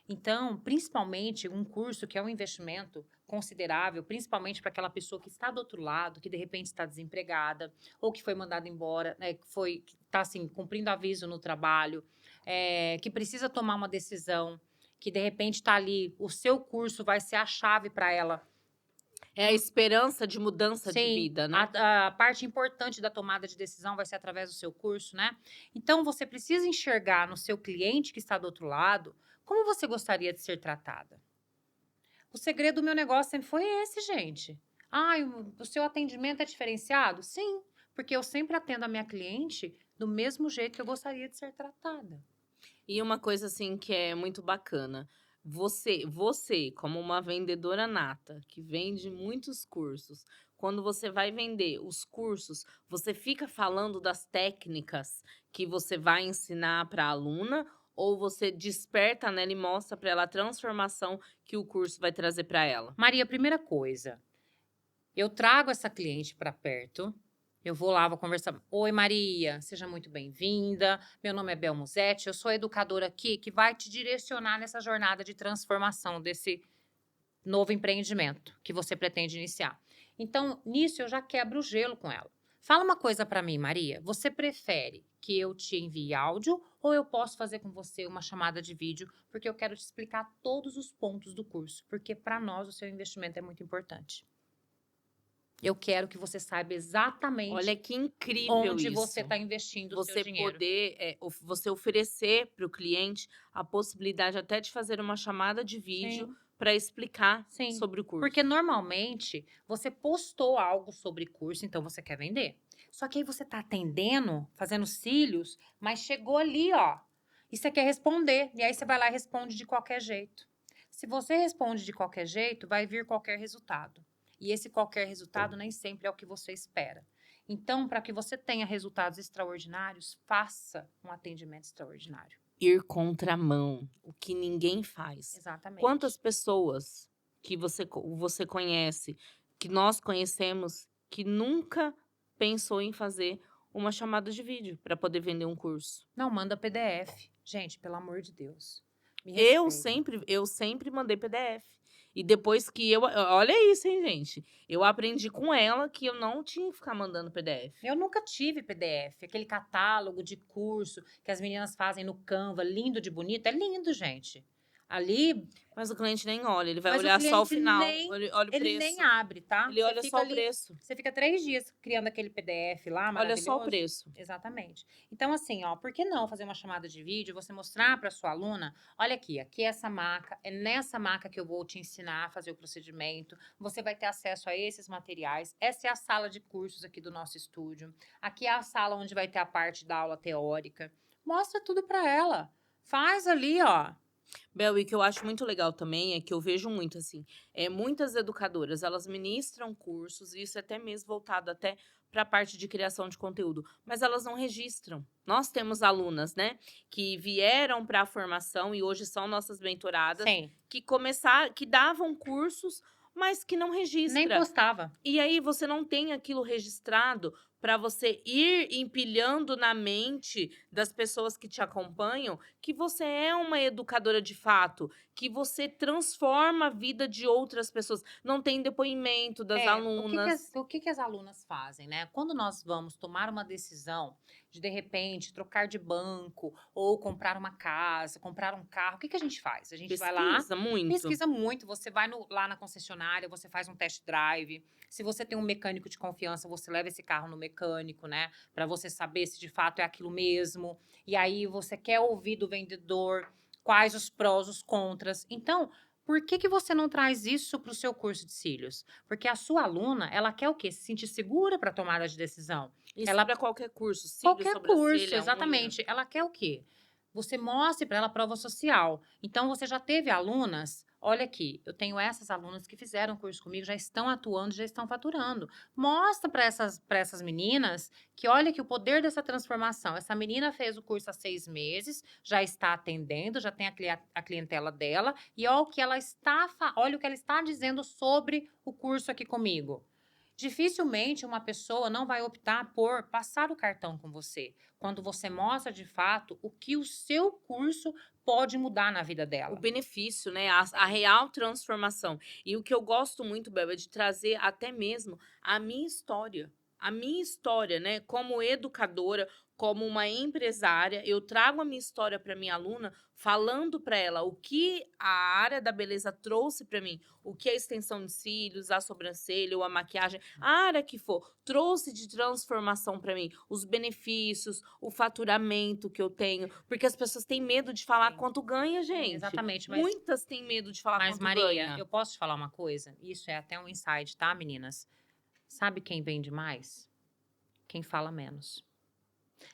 Então, principalmente um curso que é um investimento considerável, principalmente para aquela pessoa que está do outro lado, que de repente está desempregada, ou que foi mandada embora, né, que está assim, cumprindo aviso no trabalho, que precisa tomar uma decisão, que de repente está ali, o seu curso vai ser a chave para ela. É a esperança de mudança de Sim, vida, né? a parte importante da tomada de decisão vai ser através do seu curso, né? Então, você precisa enxergar no seu cliente que está do outro lado como você gostaria de ser tratada. O segredo do meu negócio sempre foi esse, gente. Ah, o seu atendimento é diferenciado? Sim, porque eu sempre atendo a minha cliente do mesmo jeito que eu gostaria de ser tratada. E uma coisa assim que é muito bacana, você como uma vendedora nata, que vende muitos cursos, quando você vai vender os cursos, você fica falando das técnicas que você vai ensinar para a aluna ou você desperta nela e mostra para ela a transformação que o curso vai trazer para ela? Maria, primeira coisa, eu trago essa cliente para perto. Eu vou lá, vou conversar. Oi, Maria, seja muito bem-vinda. Meu nome é Bel Musetti, eu sou educadora aqui que vai te direcionar nessa jornada de transformação desse novo empreendimento que você pretende iniciar. Então, nisso eu já quebro o gelo com ela. Fala uma coisa para mim, Maria. Você prefere que eu te envie áudio ou eu posso fazer com você uma chamada de vídeo? Porque eu quero te explicar todos os pontos do curso. Porque para nós o seu investimento é muito importante. Eu quero que você saiba exatamente Olha que incrível onde isso. você está investindo o seu Você dinheiro. poder, você oferecer para o cliente a possibilidade até de fazer uma chamada de vídeo Sim. para explicar Sim, sobre o curso. porque normalmente você postou algo sobre curso, então você quer vender. Só que aí você tá atendendo, fazendo cílios, mas chegou ali, ó, e você quer responder. E aí você vai lá e responde de qualquer jeito. Se você responde de qualquer jeito, vai vir qualquer resultado. E esse qualquer resultado nem sempre é o que você espera. Então, para que você tenha resultados extraordinários, faça um atendimento extraordinário. Ir contramão, o que ninguém faz. Exatamente. Quantas pessoas que você conhece, que nós conhecemos, que nunca pensou em fazer uma chamada de vídeo para poder vender um curso? Não, manda PDF. Gente, pelo amor de Deus. Me Eu respeita. sempre mandei PDF. E depois que olha isso, hein, gente. Eu aprendi com ela que eu não tinha que ficar mandando PDF. Eu nunca tive PDF, aquele catálogo de curso que as meninas fazem no Canva, lindo de bonito. É lindo, gente. Ali, Mas o cliente nem olha, ele vai mas o olhar só o cliente final, nem olha o ele nem preço. abre, tá. Ele olha só o preço. Você fica 3 dias criando aquele PDF lá Olha só o maravilhoso. preço. Exatamente. Então assim, ó, por que não fazer uma chamada de vídeo, você mostrar para sua aluna: "Olha aqui é essa maca, é nessa maca que eu vou te ensinar a fazer o procedimento, você vai ter acesso a esses materiais, essa é a sala de cursos aqui do nosso estúdio, aqui é a sala onde vai ter a parte da aula teórica". Mostra tudo para ela. Faz ali, ó. Bel, e o que eu acho muito legal também é que eu vejo muito assim, muitas educadoras, elas ministram cursos, e isso é até mesmo voltado até para a parte de criação de conteúdo, mas elas não registram. Nós temos alunas, né, que vieram para a formação e hoje são nossas mentoradas, Sim, que davam cursos, mas que não nem registra. postava. E aí você não tem aquilo registrado para você ir empilhando na mente das pessoas que te acompanham que você é uma educadora de fato, que você transforma a vida de outras pessoas. Não tem depoimento das É, alunas. o que que as alunas fazem, né? Quando nós vamos tomar uma decisão de repente, trocar de banco ou comprar uma casa, comprar um carro, o que que a gente faz? A gente vai lá, Pesquisa muito. pesquisa muito, você vai lá na concessionária, você faz um test drive. Se você tem um mecânico de confiança, você leva esse carro no mecânico, né? Para você saber se de fato é aquilo mesmo. E aí você quer ouvir do vendedor quais os prós, os contras. Então, por que que você não traz isso para o seu curso de cílios? Porque a sua aluna, ela quer o quê? Se sentir segura para tomada de decisão. Isso Ela para qualquer curso, cílio, Qualquer curso, sobrancelha, unha. exatamente. Ela quer o quê? Você mostre para ela a prova social. Então, você já teve alunas? Olha aqui, eu tenho essas alunas que fizeram curso comigo, já estão atuando, já estão faturando. Mostra para essas meninas que olha que o poder dessa transformação. Essa menina fez o curso há 6 meses, já está atendendo, já tem a clientela dela, e olha o que ela está dizendo sobre o curso aqui comigo. Dificilmente uma pessoa não vai optar por passar o cartão com você, quando você mostra de fato o que o seu curso pode mudar na vida O dela. benefício, né, a real transformação. E o que eu gosto muito, Bel, é de trazer até mesmo a minha história. A minha história, né, como educadora, como uma empresária, eu trago a minha história para minha aluna, falando para ela o que a área da beleza trouxe para mim, o que a extensão de cílios, a sobrancelha ou a maquiagem, a área que for, trouxe de transformação para mim, os benefícios, o faturamento que eu tenho, porque as pessoas têm medo de falar Sim, quanto ganha, sim, gente. exatamente. Muitas têm medo de falar Mas quanto Maria, ganha. eu posso te falar uma coisa? Isso é até um insight, tá, meninas? Sabe quem vende mais? Quem fala menos.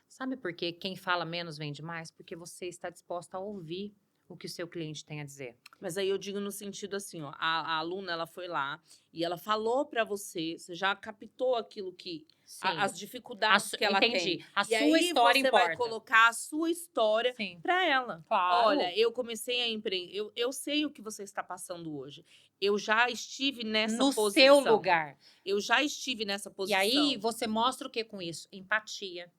Sabe por quê? Quem fala menos vende mais? Porque você está disposta a ouvir o que o seu cliente tem a dizer. Mas aí eu digo no sentido assim, ó, a aluna ela foi lá e ela falou pra você, você já captou aquilo que Sim, as dificuldades que ela tem. entendi. A E sua aí história você vai importa. colocar a sua história Sim, pra ela. claro. Olha, eu comecei a empreender, eu sei o que você está passando hoje. Eu já estive nessa No seu posição. lugar. Eu já estive nessa E aí posição. você mostra o que com isso? Empatia.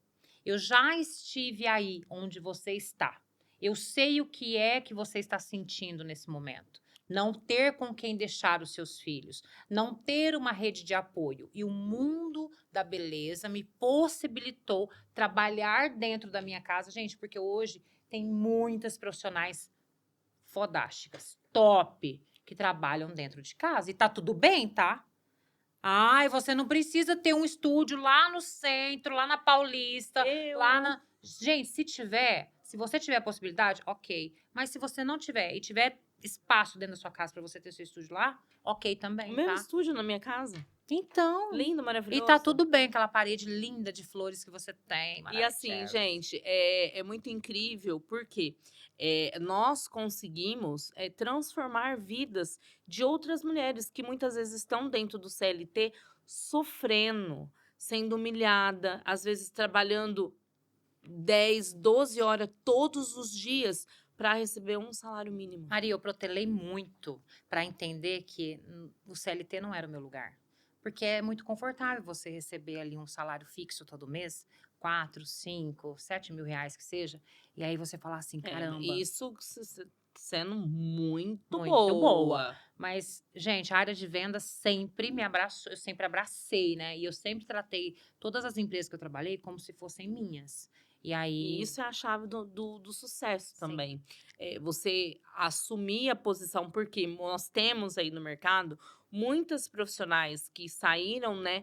Eu já estive aí onde você está. Eu sei o que é que você está sentindo nesse momento. Não ter com quem deixar os seus filhos, não ter uma rede de apoio. E o mundo da beleza me possibilitou trabalhar dentro da minha casa, gente, porque hoje tem muitas profissionais fodásticas, top, que trabalham dentro de casa. E tá tudo bem, tá? Ai, você não precisa ter um estúdio lá no centro, lá na Paulista, lá Eu na. Gente, se você tiver a possibilidade, ok. Mas se você não tiver e tiver espaço dentro da sua casa para você ter seu estúdio lá, ok o também, meu tá? estúdio na minha casa, Então, lindo, e tá maravilhoso. tudo bem, aquela parede linda de flores que você tem, E assim, maravilhosa. gente, é muito incrível porque nós conseguimos transformar vidas de outras mulheres que muitas vezes estão dentro do CLT sofrendo, sendo humilhada, às vezes trabalhando 10, 12 horas todos os dias para receber um salário mínimo. Maria, eu protelei muito para entender que o CLT não era o meu lugar. Porque é muito confortável você receber ali um salário fixo todo mês, 4, 5, 7 mil reais que seja, e aí você falar assim, caramba, Isso sendo muito muito boa. boa. Mas, gente, a área de venda sempre me abraçou, eu sempre abracei, né? E eu sempre tratei todas as empresas que eu trabalhei como se fossem minhas. E E aí isso é a chave do sucesso sim. também. Você assumir a posição, porque nós temos aí no mercado muitas profissionais que saíram, né,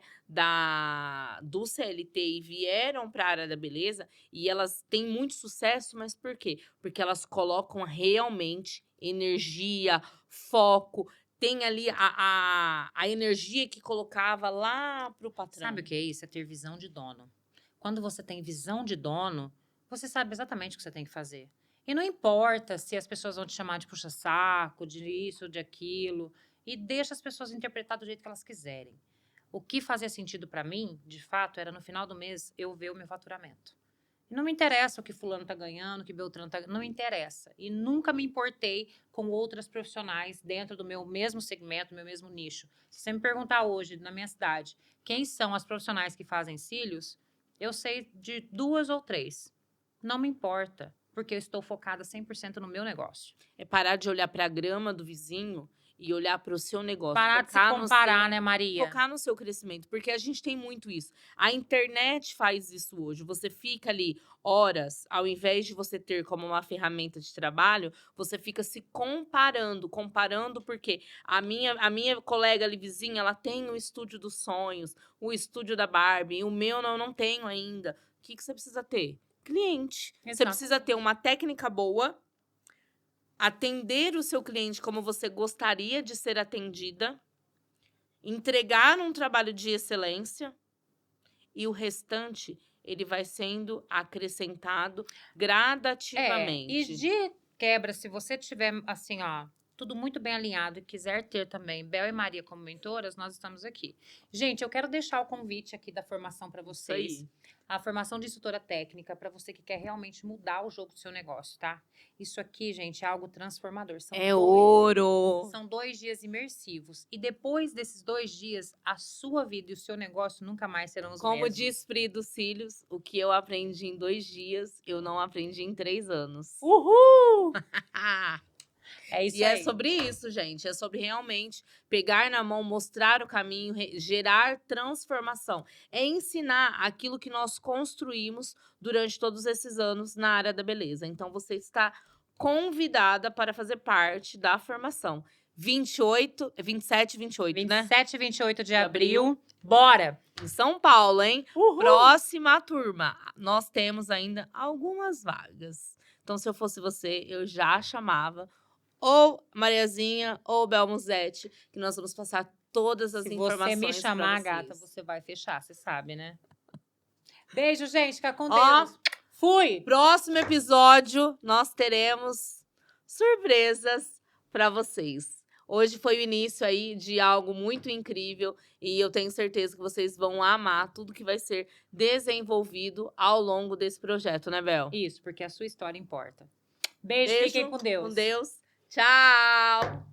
do CLT e vieram para a área da beleza e elas têm muito sucesso, mas por quê? Porque elas colocam realmente energia, foco, tem ali a energia que colocava lá para o Sabe o patrão. que é isso? É ter visão de dono. Quando você tem visão de dono, você sabe exatamente o que você tem que fazer. E não importa se as pessoas vão te chamar de puxa-saco, de isso, de aquilo, e deixa as pessoas interpretar do jeito que elas quiserem. O que fazia sentido para mim, de fato, era no final do mês eu ver o meu faturamento. E não me interessa o que fulano tá ganhando, o que Beltrano tá, não interessa. E nunca me importei com outras profissionais dentro do meu mesmo segmento, do meu mesmo nicho. Se você me perguntar hoje, na minha cidade, quem são as profissionais que fazem cílios, eu sei de 2 ou 3. Não me importa, porque eu estou focada 100% no meu negócio. É parar de olhar para a grama do vizinho e olhar para o seu negócio, Parar de se comparar, né, Maria? focar no seu crescimento, porque a gente tem muito isso. A internet faz isso hoje. Você fica ali horas, ao invés de você ter como uma ferramenta de trabalho, você fica se comparando porque a minha colega ali vizinha, ela tem o estúdio dos sonhos, o estúdio da Barbie, e o meu não tenho ainda. O que que você precisa ter? Cliente. Você precisa ter Exatamente. uma técnica boa, atender o seu cliente como você gostaria de ser atendida, entregar um trabalho de excelência e o restante ele vai sendo acrescentado E gradativamente. de quebra, se você tiver, assim, ó, tudo muito bem alinhado e quiser ter também Bel e Maria como mentoras, nós estamos aqui. Gente, eu quero deixar o convite aqui da formação para Isso vocês. aí. A formação de instrutora técnica para você que quer realmente mudar o jogo do seu negócio, tá? Isso aqui, gente, é algo transformador. É ouro! São 2 dias imersivos. E depois desses 2 dias, a sua vida e o seu negócio nunca mais serão os Como mesmos. diz Pri dos Cílios, o que eu aprendi em 2 dias, eu não aprendi em 3 anos. Uhul! É isso E é aí. sobre isso, gente. É sobre realmente pegar na mão, mostrar o caminho, gerar transformação. É ensinar aquilo que nós construímos durante todos esses anos na área da beleza. Então, você está convidada para fazer parte da formação. 27 e 28, né? 27 e 28 de De abril. abril. Bora! Em São Paulo, hein? Uhul! Próxima turma. Nós temos ainda algumas vagas. Então, se eu fosse você, eu já chamava ou Mariazinha ou Belmuzete, que nós vamos passar todas as Se você informações me para chamar, vocês. gata, você vai fechar, você sabe, né? Beijo, gente. Fica com Ó, Deus. Fui! próximo episódio, nós teremos surpresas para vocês. Hoje foi o início aí de algo muito incrível e eu tenho certeza que vocês vão amar tudo que vai ser desenvolvido ao longo desse projeto, né, Bel? Isso, porque a sua história importa. Beijo, fiquem Beijo, com Deus. com Deus. Tchau!